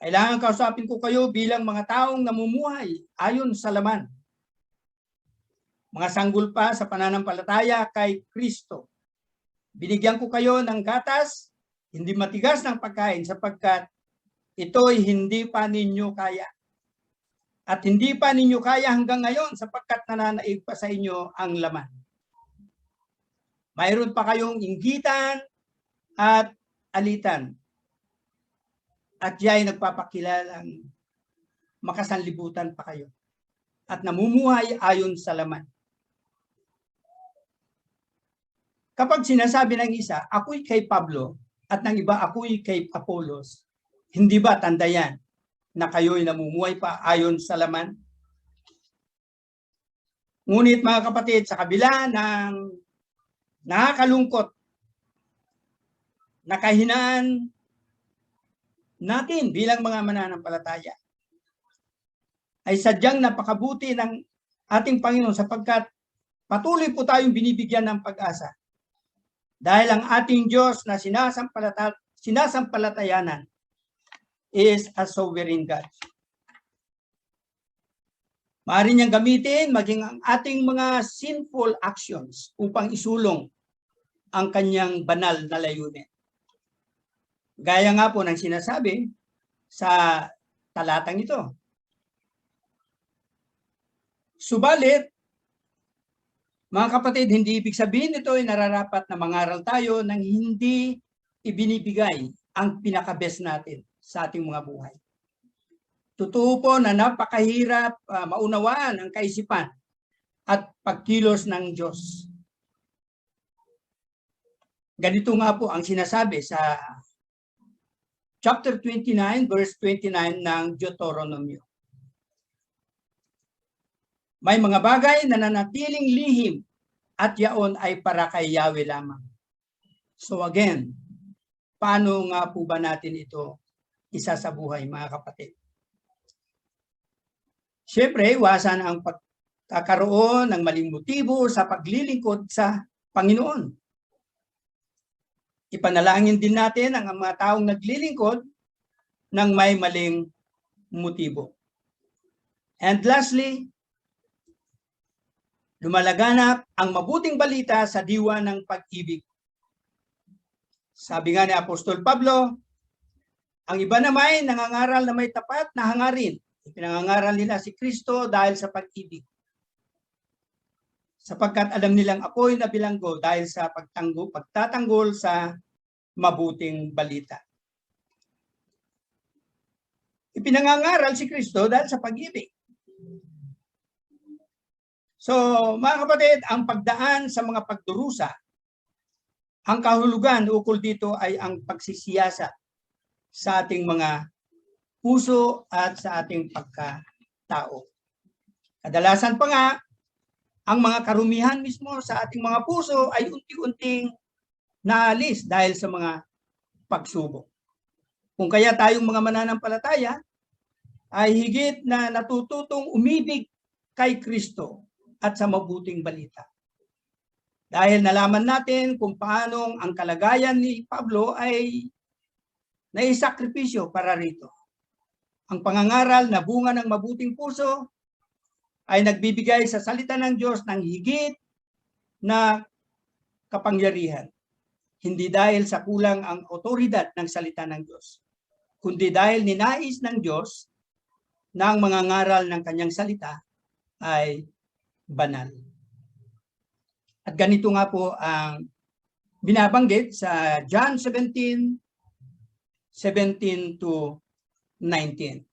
Kailangan kausapin ko kayo bilang mga taong namumuhay ayon sa laman. Mga sanggol pa sa pananampalataya kay Kristo. Binigyan ko kayo ng gatas, hindi matigas ng pagkain sapagkat ito'y hindi pa ninyo kaya. At hindi pa ninyo kaya hanggang ngayon sapagkat nananaig pa sa inyo ang laman. Mayroon pa kayong inggitan at alitan. At ya'y nagpapakilalang makasanlibutan pa kayo. At namumuhay ayon sa laman. Kapag sinasabi ng isa, ako'y kay Pablo, at ng iba, ako'y kay Apollos, hindi ba tanda yan na kayo'y namumuhay pa ayon sa laman? Ngunit mga kapatid, sa kabila ng nakakalungkot na kahinaan natin bilang mga mananampalataya, ay sadyang napakabuti ng ating Panginoon sapagkat patuloy po tayong binibigyan ng pag-asa. Dahil ang ating Diyos na sinasampalatayanan is a sovereign God. Maaari niyang gamitin maging ang ating mga sinful actions upang isulong ang kanyang banal na layunin. Gaya nga po ng sinasabi sa talatang ito. Subalit, mga kapatid, hindi ibig sabihin ito ay nararapat na mangaral tayo nang hindi ibinibigay ang pinaka-best natin sa ating mga buhay. Totoo po na napakahirap maunawaan ang kaisipan at pagkilos ng Diyos. Ganito nga po ang sinasabi sa chapter 29, verse 29 ng Deuteronomio. May mga bagay na nanatiling lihim at yaon ay para kay Yahweh lamang. So again, paano nga po ba natin ito isasabuhay, mga kapatid? Siyempre, iwasan ang pagkakaroon ng maling motibo sa paglilingkod sa Panginoon. Ipanalangin din natin ang mga taong naglilingkod ng may maling motibo. And lastly, lumalaganap ang mabuting balita sa diwa ng pag-ibig. Sabi nga ni Apostol Pablo, ang iba naman nangangaral na may tapat na hangarin. Pinangangaral nila si Kristo dahil sa pag-ibig. Sapagkat alam nilang ako'y nabilanggo dahil sa pagtatanggol sa mabuting balita. Ipinangangaral si Kristo dahil sa pag-ibig. So, mga kapatid, ang pagdaan sa mga pagdurusa, ang kahulugan ukol dito ay ang pagsisiyasa sa ating mga puso at sa ating pagkatao. Kadalasan pa nga, ang mga karumihan mismo sa ating mga puso ay unti-unting naalis dahil sa mga pagsubok. Kung kaya tayong mga mananampalataya ay higit na natututong umibig kay Kristo at sa mabuting balita. Dahil nalaman natin kung paano ang kalagayan ni Pablo ay naisakripisyo para rito. Ang pangangaral na bunga ng mabuting puso ay nagbibigay sa salita ng Diyos ng higit na kapangyarihan, hindi dahil sa kulang ang otoridad ng salita ng Diyos, kundi dahil ninais ng Diyos na ang mga ngaral ng kanyang salita ay banal. At ganito nga po ang binabanggit sa John 17:17 to 19.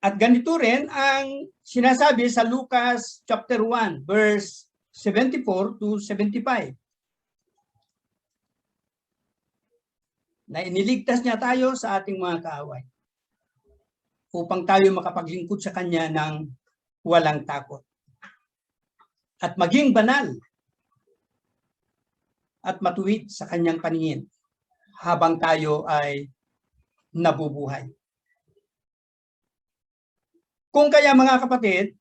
At ganito rin ang sinasabi sa Lucas chapter 1, verse 74 to 75. Na iniligtas niya tayo sa ating mga kaaway upang tayo makapaglingkod sa Kanya ng walang takot. At maging banal at matuwid sa Kanyang paningin habang tayo ay nabubuhay. Kung kaya mga kapatid,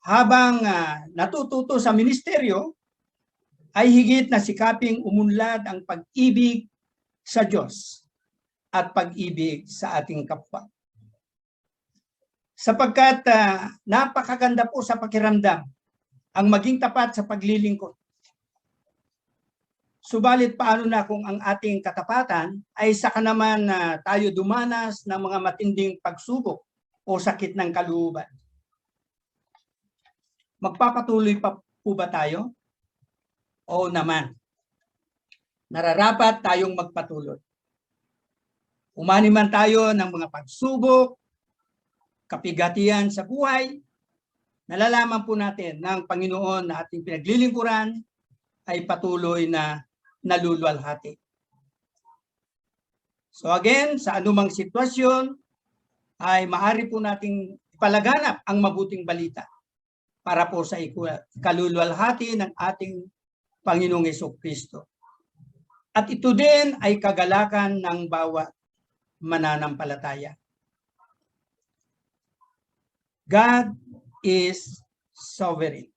habang natututo sa ministeryo, ay higit na sikaping umunlad ang pag-ibig sa Diyos at pag-ibig sa ating kapwa. Sapagkat napakaganda po sa pakiramdam ang maging tapat sa paglilingkod. Subalit paano na kung ang ating katapatan ay saka naman tayo dumanas ng mga matinding pagsubok o sakit ng kalooban? Magpapatuloy pa po ba tayo? Oo naman. Nararapat tayong magpatuloy. Umani man tayo ng mga pagsubok, kapigatian sa buhay, nalalaman po natin na ang Panginoon na ating pinaglilingkuran ay patuloy na naluluwalhati. So again, sa anumang sitwasyon, ay maaari po nating ipalaganap ang mabuting balita para po sa kaluluwalhati ng ating Panginoong Jesucristo. At ito din ay kagalakan ng bawat mananampalataya. God is sovereign.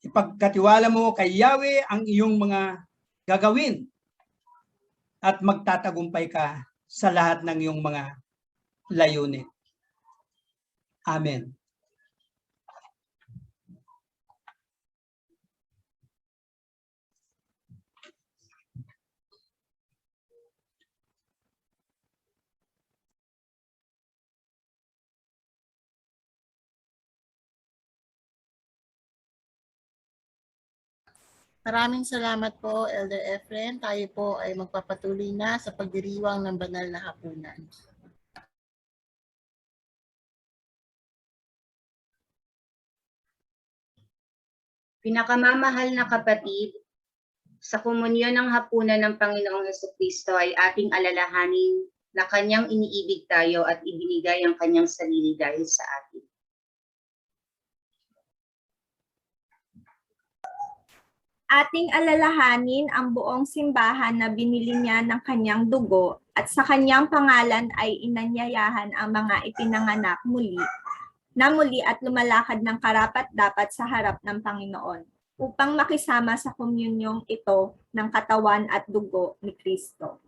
Ipagkatiwala mo kay Yahweh ang iyong mga gagawin at magtatagumpay ka sa lahat ng iyong mga layunin. Amen. Maraming salamat po, Elder Efren. Tayo po ay magpapatuloy na sa pagdiriwang ng banal na hapunan. Pinakamamahal na kapatid, sa komunyon ng hapunan ng Panginoong Jesucristo ay ating alalahanin na Kanyang iniibig tayo at ibinigay ang Kanyang sarili dahil sa atin. Ating alalahanin ang buong simbahan na binili niya ng kanyang dugo at sa kanyang pangalan ay inanyayahan ang mga ipinanganak muli at lumalakad ng karapat-dapat sa harap ng Panginoon upang makisama sa komunyong ito ng katawan at dugo ni Kristo.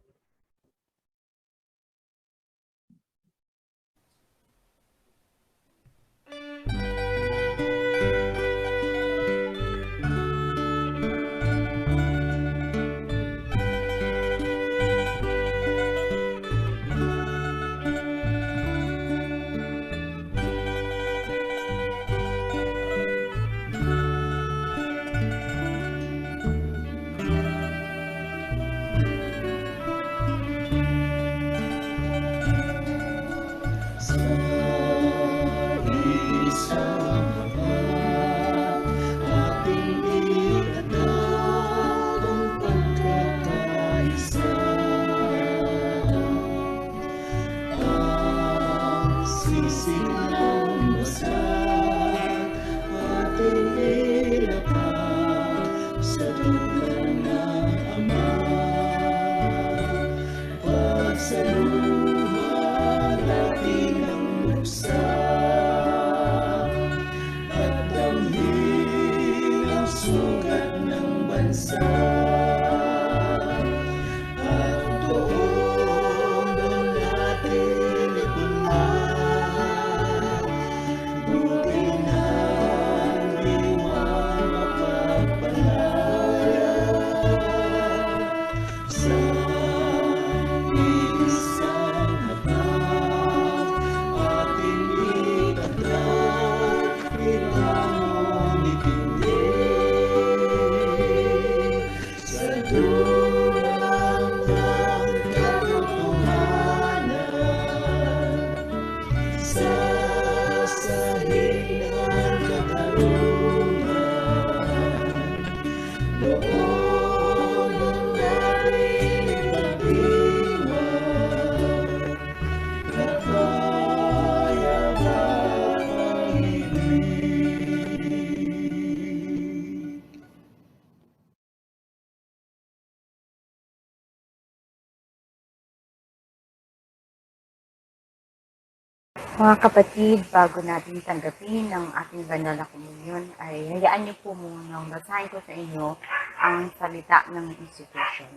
Mga kapatid, bago natin tanggapin ang ating banal na komunyon, ay hayaan niyo po munang basahin ko sa inyo ang salita ng institution.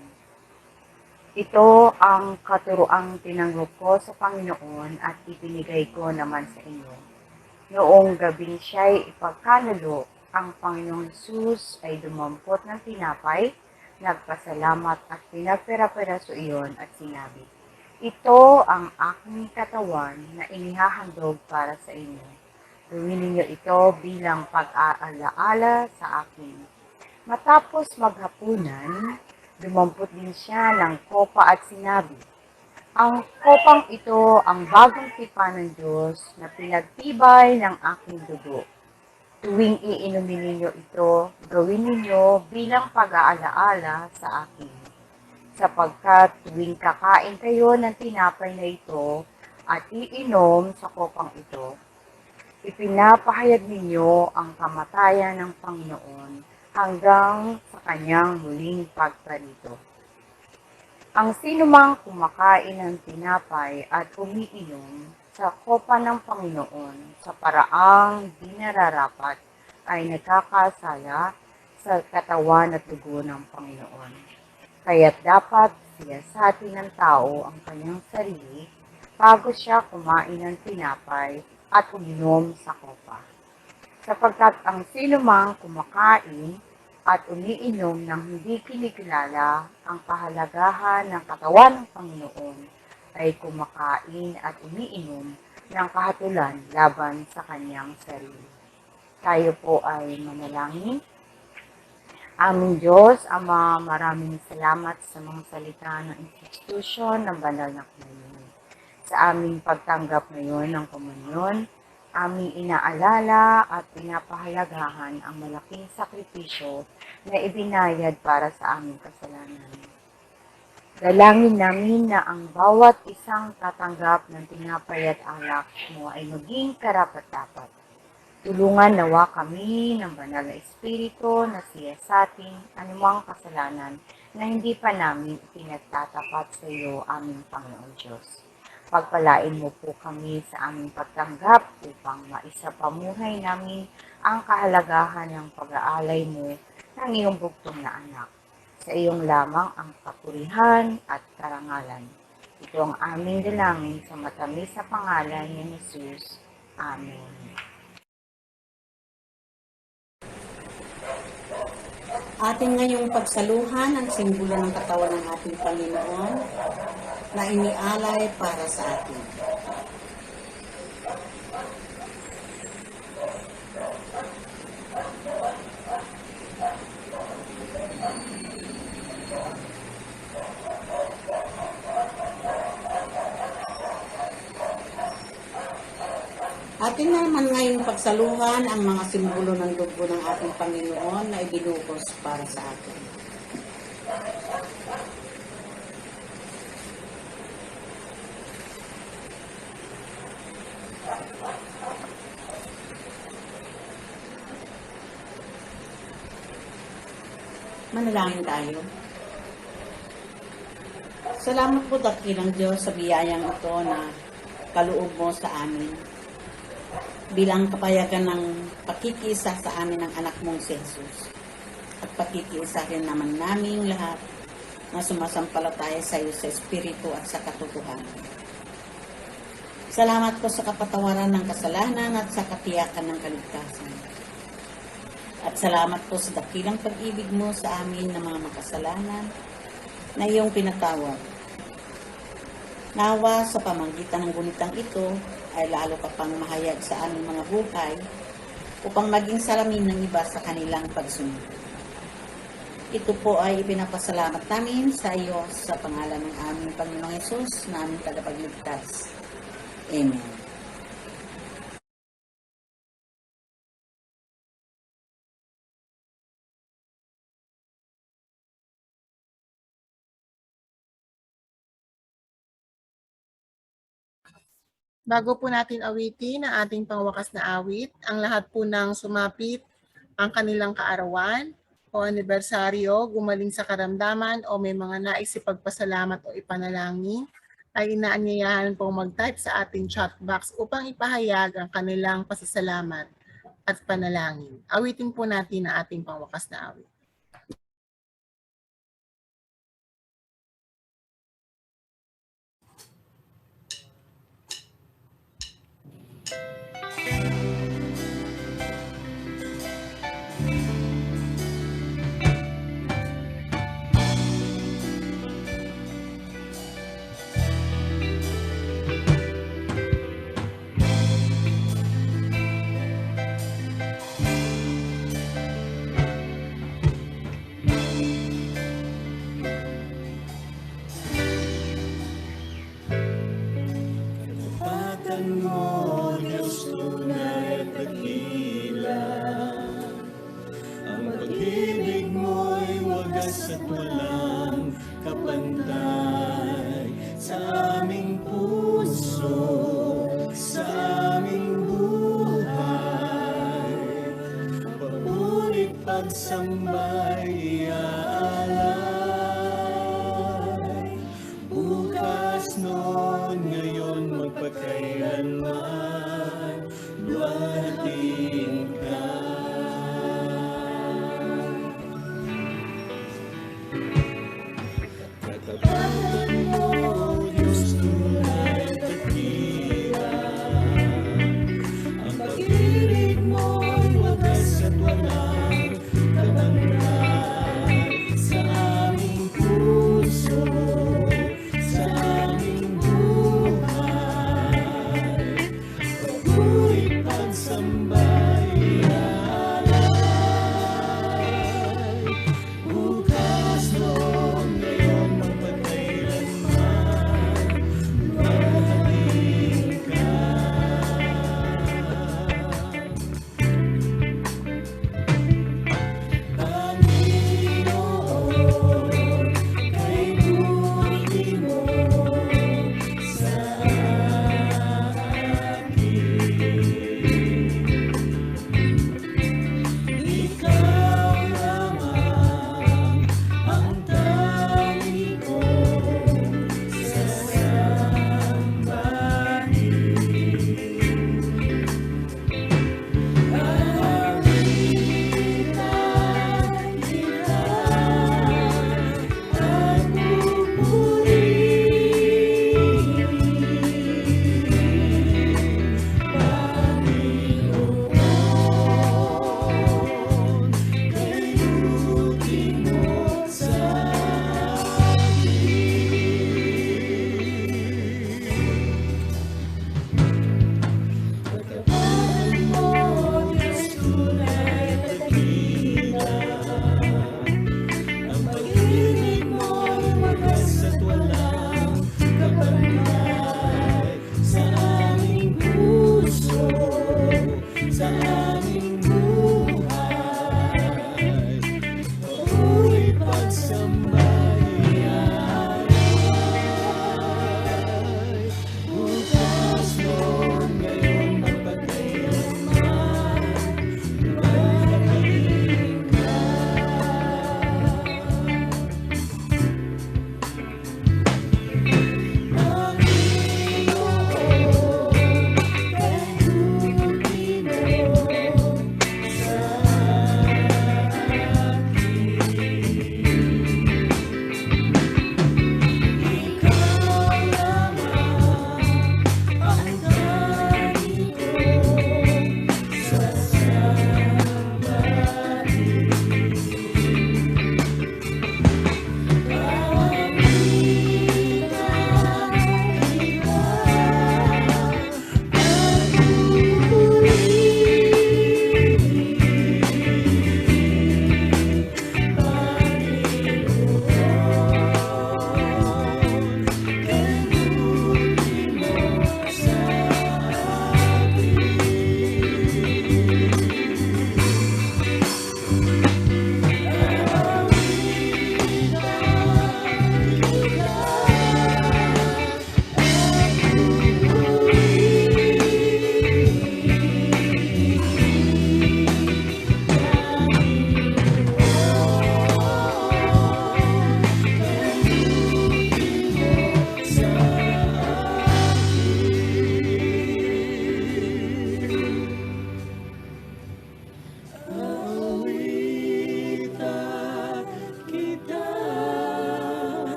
Ito ang katuroang tinanggap ko sa Panginoon at ipinigay ko naman sa inyo. Noong gabing siya'y ipagkalalo, ang Panginoong Hesus ay dumampot ng tinapay, nagpasalamat at pinagpera-peraso iyon at sinabi, "Ito ang aking katawan na inihahandog para sa inyo. Gawin ninyo ito bilang pag-aalaala sa akin." Matapos maghapunan, dumampot din siya ng kopa at sinabi, "Ang kopang ito ang bagong tipan ng Diyos na pinagtibay ng aking dugo. Tuwing iinumin ninyo ito, gawin ninyo bilang pag-aalaala sa akin. Sapagkat tuwing kakain kayo ng tinapay na ito at iinom sa kopang ito, ipinapahayag ninyo ang kamatayan ng Panginoon hanggang sa kanyang muling pagparito. Ang sinumang kumakain ng tinapay at umiinom sa kopa ng Panginoon sa paraang di nararapat ay nagkakasala sa katawan at dugo ng Panginoon. Kaya't dapat siyasatin ng tao ang kanyang sarili bago siya kumain ng tinapay at uminom sa kopa. Sapagkat ang sinumang kumakain at umiinom ng hindi kinikilala ang kahalagahan ng katawan ng Panginoon ay kumakain at umiinom ng kahatulan laban sa kanyang sarili. Tayo po ay manalangin. Aming Diyos, Ama, maraming salamat sa mga salita ng institusyon ng banal na komunyon. Sa aming pagtanggap ngayon ng komunyon, aming inaalala at pinapahalagahan ang malaking sakripisyo na ibinayad para sa aming kasalanan. Dalangin namin na ang bawat isang tatanggap ng tinapay at alak mo ay maging karapat-dapat. Tulungan nawa kami ng banal na Espiritu na siyasatin anumang kasalanan na hindi pa namin pinagtatapat sa iyo, aming Panginoon Diyos. Pagpalain mo po kami sa aming pagtanggap upang maisapamuhay namin ang kahalagahan ng pag-aalay mo ng iyong bugtong na anak. Sa iyong lamang ang kapurihan at karangalan. Ito ang aming dalangin sa matamis na pangalan ni Jesus. Amen. Atin ngayong pagsaluhan ang simbolo ng katawan ng ating Panginoon na inialay para sa atin. Atin naman ngayong pagsaluhan ang mga simbolo ng dugo ng ating Panginoon na ibinubos para sa atin. Manalangin tayo. Salamat po dakilang Diyos sa biyayang ito na kaloob mo sa amin. Bilang kapayagan ng pakikisa sa amin ng anak mong si Jesus. At pakikisa rin naman naming lahat na sumasampalataya sa iyo sa Espiritu at sa katotohanan. Salamat po sa kapatawaran ng kasalanan at sa katiyakan ng kaligtasan. At salamat po sa dakilang pag-ibig mo sa amin ng mga makasalanan na iyong pinatawag. Nawa sa pamamagitan ng gunitang ito ay lalo ka pang mahayag sa aming mga buhay upang maging salamin ng iba sa kanilang pagsunod. Ito po ay ipinapasalamat namin sa iyo sa pangalan ng aming Panginoong Hesus na aming tagapagligtas. Amen. Bago po natin awitin ang ating pangwakas na awit, ang lahat po ng sumapit ang kanilang kaarawan o anibersaryo, gumaling sa karamdaman o may mga nais ipagpasalamat o ipanalangin, ay inaanyayahan pong mag-type sa ating chat box upang ipahayag ang kanilang pasasalamat at panalangin. Awitin po natin ang ating pangwakas na awit. Kapatan mo, Diyos, tunay at dakila. Ang pag-ibig mo'y wagas at walang kapantay sa aming puso, sa aming buhay. Papurit pagsambay iaalay, bukas noon, ngayon magpakailanman, dumating ka. Katapatan mo, Diyos, tunay at dakila. Ang pag-ibig mo'y wagas at walang kabangay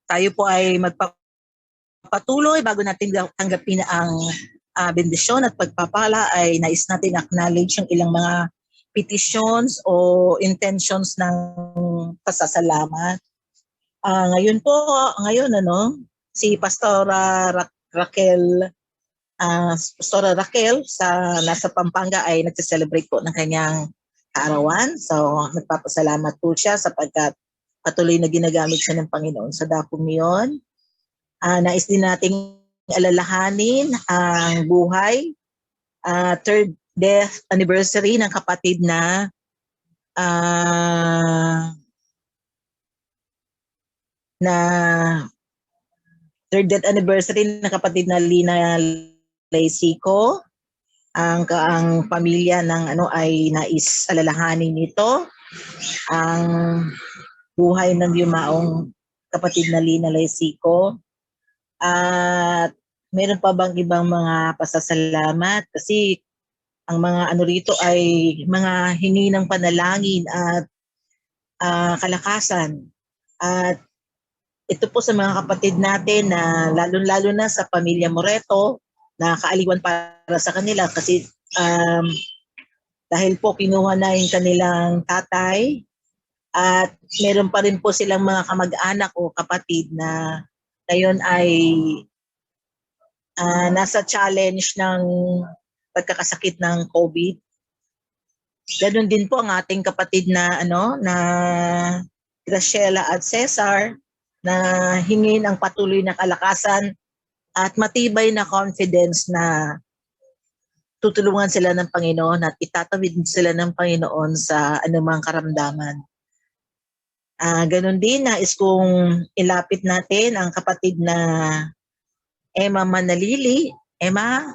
tayo po ay magpapatuloy bago natin tanggapin ang bendisyon at pagpapala, ay nais natin acknowledge yung ilang mga petitions o intentions ng pasasalamat. Ngayon si Pastora Raquel sa nasa Pampanga ay nagse-celebrate po ng kanyang kaarawan. So nagpapasalamat po siya sapagkat patuloy na ginagamit siya ng Panginoon sa dakong iyon. Nais din nating alalahanin ang buhay, third death anniversary ng kapatid na third death anniversary ng kapatid na Lina Leisico. Ang pamilya ng ay nais alalahanin nito ang buhay ng yumaong kapatid na Lina Leisico. At meron pa bang ibang mga pasasalamat? Kasi ang mga rito ay mga hingi ng panalangin at kalakasan. At ito po sa mga kapatid natin na lalo-lalo na sa pamilya Moreto, na kaaliwan para sa kanila kasi dahil po kinuha na yung kanilang tatay, at meron pa rin po silang mga kamag-anak o kapatid na ngayon ay nasa challenge ng pagkakasakit ng COVID. Ganon din po ang ating kapatid na Graciela at Cesar, na hingin ang patuloy na kalakasan at matibay na confidence na tutulungan sila ng Panginoon at itatawid sila ng Panginoon sa anumang karamdaman. Ganon din, nais kong ilapit natin ang kapatid na Emma Manalili. Emma,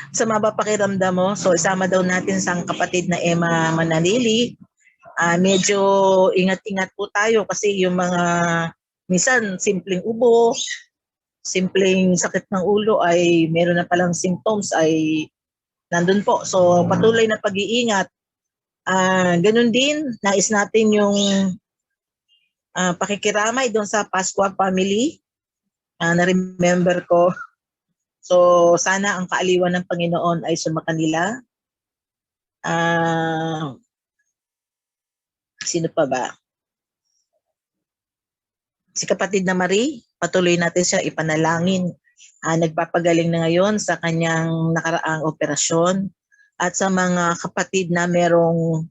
sa mapapakiramdam mo, so isama daw natin sa kapatid na Emma Manalili. Medyo ingat-ingat po tayo kasi yung mga minsan simpleng ubo, simpleng sakit ng ulo ay meron na palang symptoms ay nandun po. So patuloy na pag-iingat. Ganun din, nais natin yung pakikiramay doon sa Pasqua family. Na-remember ko. So sana ang kaaliwan ng Panginoon ay sumakanila. Sino pa ba? Si kapatid na Marie, patuloy natin siya ipanalangin. Nagpapagaling na ngayon sa kanyang nakaraang operasyon. At sa mga kapatid na merong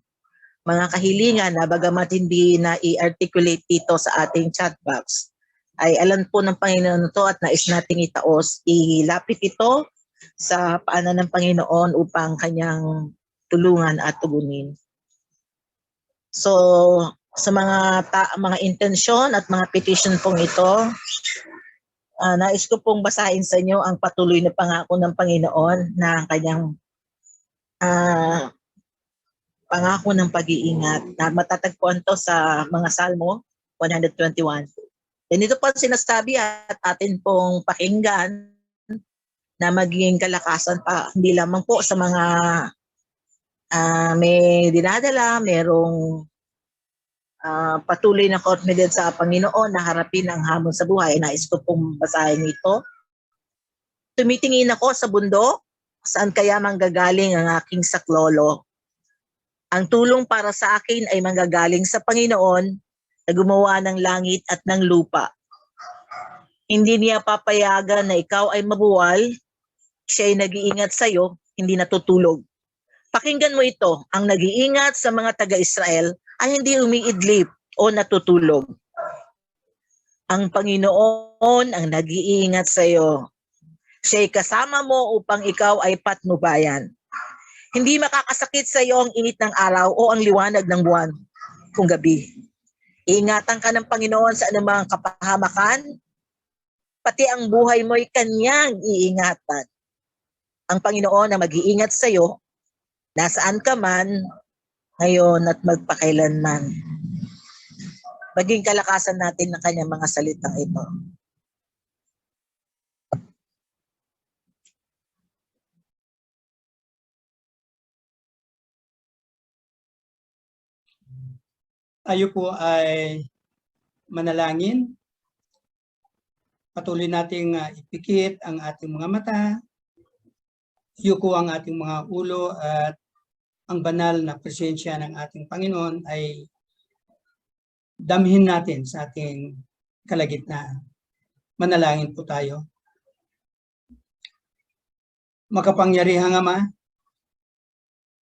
mga kahilingan na bagamat hindi na i-articulate dito sa ating chat box, ay alam po ng Panginoon ito at nais nating itaos, ilapit ito sa paanan ng Panginoon upang kanyang tulungan at tugunin. So, sa mga intensyon at mga petition pong ito, nais ko pong basahin sa inyo ang patuloy na pangako ng Panginoon na kanyang pangako ng pag-iingat na matatagpuan to sa mga Salmo 121. Ganito po sinasabi at atin pong pakinggan na magiging kalakasan pa hindi lamang po sa mga may dinadala, merong patuloy na confidence sa Panginoon na harapin ang hamon sa buhay. Nais ko pong basahin ito. Tumitingin ako sa bundok, saan kaya manggagaling ang aking saklolo? Ang tulong para sa akin ay manggagaling sa Panginoon na gumawa ng langit at ng lupa. Hindi niya papayagan na ikaw ay mabuwal, siya ay nag-iingat sa iyo, hindi natutulog. Pakinggan mo ito, ang nag-iingat sa mga taga-Israel ay hindi umiidlip o natutulog. Ang Panginoon ang nag-iingat sa iyo. Siya ay kasama mo upang ikaw ay patnubayan. Hindi makakasakit sa iyo ang init ng araw o ang liwanag ng buwan kung gabi. Iingatan ka ng Panginoon sa anumang kapahamakan, pati ang buhay mo'y kanyang iingatan. Ang Panginoon na mag-iingat sa iyo, nasaan ka man, ngayon at magpakailanman. Maging kalakasan natin ng kanyang mga salitang ito. Tayo po ay manalangin. Patuloy nating ipikit ang ating mga mata, yuko ang ating mga ulo, at ang banal na presensya ng ating Panginoon ay damhin natin sa ating kalagitnaan. Manalangin po tayo. Makapangyarihang Ama,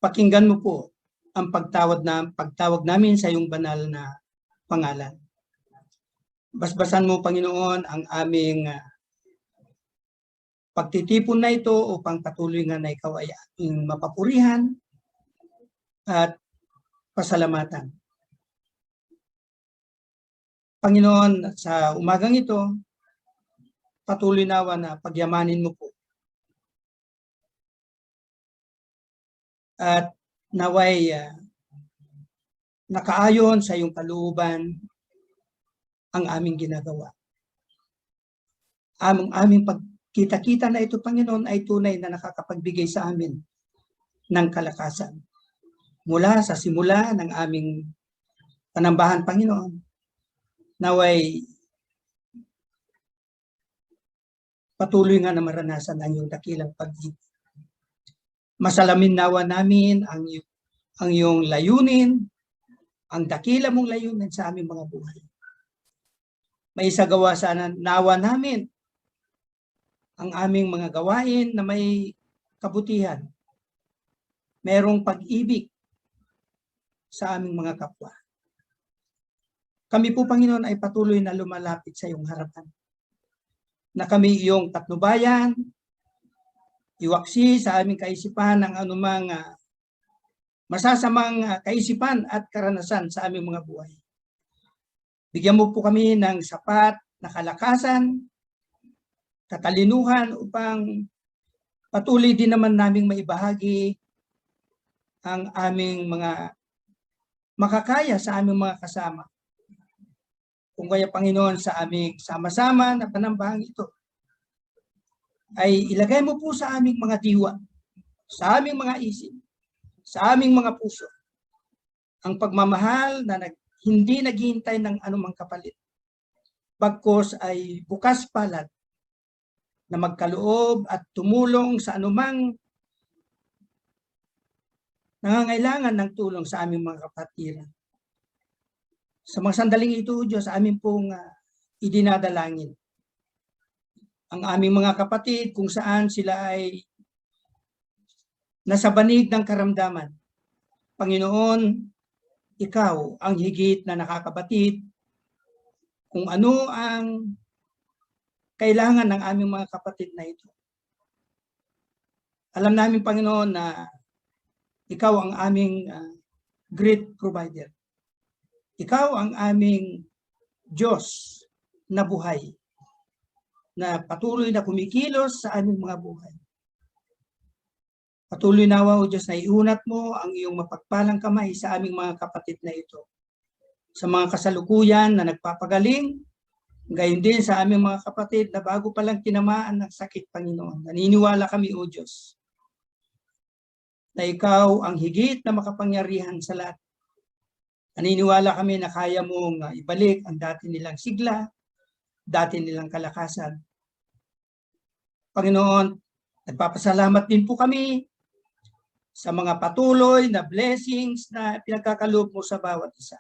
pakinggan mo po ang pagtawag namin sa iyong banal na pangalan. Basbasan mo, Panginoon, ang aming pagtitipon na ito upang patuloy nga na ikaw ay ating mapapurihan at pasalamatan. Panginoon, sa umagang ito, patuloy nawa na pagyamanin mo po. At naway nakaayon sa iyong kalooban ang aming ginagawa. Aming pagkita-kita na ito, Panginoon, ay tunay na nakakapagbigay sa amin ng kalakasan. Mula sa simula ng aming panambahan, Panginoon, naway patuloy nga na maranasan ang iyong dakilang pag-ibig. Masalamin nawa namin ang iyong layunin, ang dakila mong layunin sa aming mga buhay. May isagawa sana nawa namin ang aming mga gawain na may kabutihan. Merong pag-ibig sa aming mga kapwa. Kami po, Panginoon, ay patuloy na lumalapit sa iyong harapan. Na kami iyong patnubayan, iwaksi sa aming kaisipan ng anumang masasamang kaisipan at karanasan sa aming mga buhay. Bigyan mo po kami ng sapat na kalakasan, katalinuhan upang patuloy din naman naming maibahagi ang aming mga makakaya sa aming mga kasama. Kung kaya, Panginoon, sa aming sama-sama na panambahang ito, ay ilagay mo po sa aming mga diwa, sa aming mga isip, sa aming mga puso, ang pagmamahal na hindi naghihintay ng anumang kapalit. Bagkus ay bukas palad na magkaloob at tumulong sa anumang nangangailangan ng tulong sa aming mga kapatiran. Sa mga sandaling ito, Diyos, amin pong idinadalangin ang aming mga kapatid kung saan sila ay nasa banig ng karamdaman. Panginoon, ikaw ang higit na nakakabatid kung ano ang kailangan ng aming mga kapatid na ito. Alam namin, Panginoon, na ikaw ang aming great provider. Ikaw ang aming Diyos na buhay, na patuloy na kumikilos sa aming mga buhay. Patuloy nawa, O Diyos, na iunat mo ang iyong mapagpalang kamay sa aming mga kapatid na ito. Sa mga kasalukuyan na nagpapagaling, gayon din sa aming mga kapatid na bago pa lang tinamaan ng sakit, Panginoon. Naniniwala kami, O Diyos, na ikaw ang higit na makapangyarihan sa lahat. Naniniwala kami na kaya mong ibalik ang dati nilang sigla, dati nilang kalakasan. Panginoon, nagpapasalamat din po kami sa mga patuloy na blessings na pinagkakaloob mo sa bawat isa.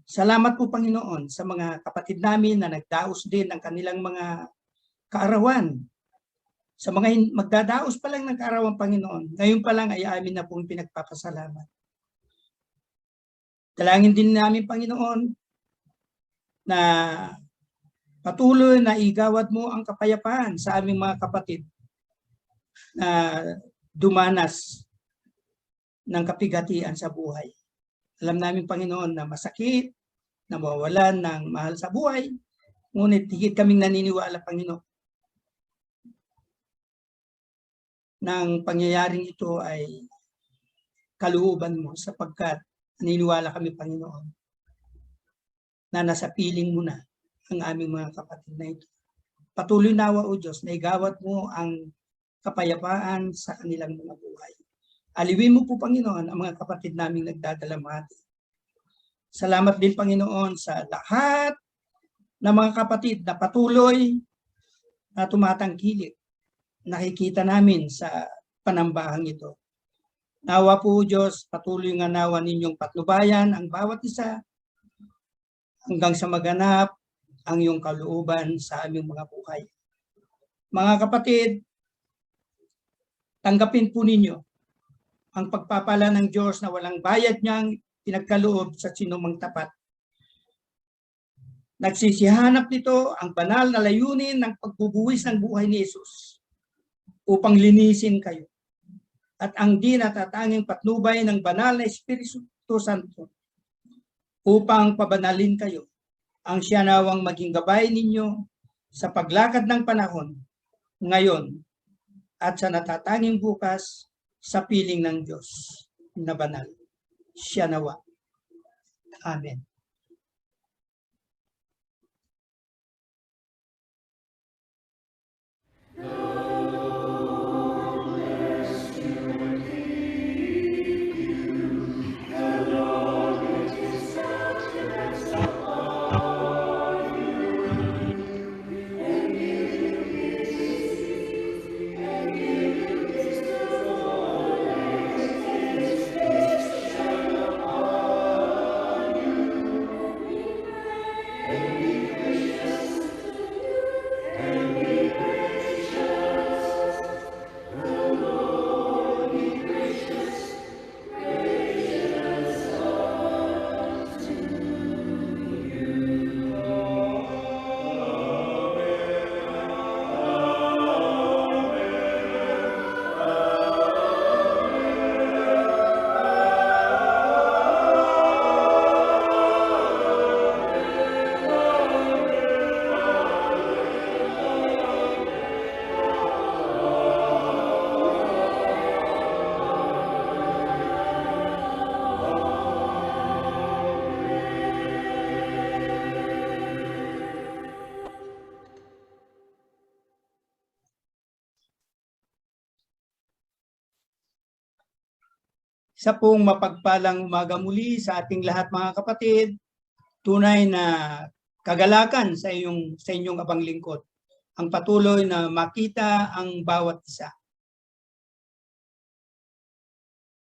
Salamat po, Panginoon, sa mga kapatid namin na nagdaos din ng kanilang mga kaarawan. Sa mga magdadaos pa lang ng kaarawan, Panginoon, ngayon pa lang ay amin na pong pinagpapasalamat. Dalangin din namin, Panginoon, na patuloy na igawad mo ang kapayapaan sa aming mga kapatid na dumanas ng kapigatian sa buhay. Alam namin, Panginoon, na masakit, na mawawalan ng mahal sa buhay, ngunit higit kaming naniniwala, Panginoon, ng pangyayaring ito ay kalooban mo sapagkat naniniwala kami, Panginoon, na nasa piling mo na ang aming mga kapatid na ito. Patuloy nawa, O Diyos, na igawad mo ang kapayapaan sa kanilang mga buhay. Aliwin mo po, Panginoon, ang mga kapatid naming nagdadalamhati. Salamat din, Panginoon, sa lahat na mga kapatid na patuloy na tumatangkilik. Nakikita namin sa panambahang ito. Nawa po Diyos, patuloy nga nawa ninyong patnubayan ang bawat isa hanggang sa maganap ang iyong kalooban sa aming mga buhay. Mga kapatid, tanggapin po ninyo ang pagpapala ng Diyos na walang bayad niyang pinagkaloob sa sinumang tapat. Nagsisihanap nito ang banal na layunin ng pagbubuwis ng buhay ni Jesus upang linisin kayo. At ang di natatanging patnubay ng banal na Espiritu Santo upang pabanalin kayo. Ang siya nawang maging gabay ninyo sa paglakad ng panahon ngayon at sa natatanging bukas sa piling ng Diyos na banal. Siya nawa. Amen. Sa pong mapagpalang umaga muli sa ating lahat mga kapatid, tunay na kagalakan sa inyong abang lingkod. Ang patuloy na makita ang bawat isa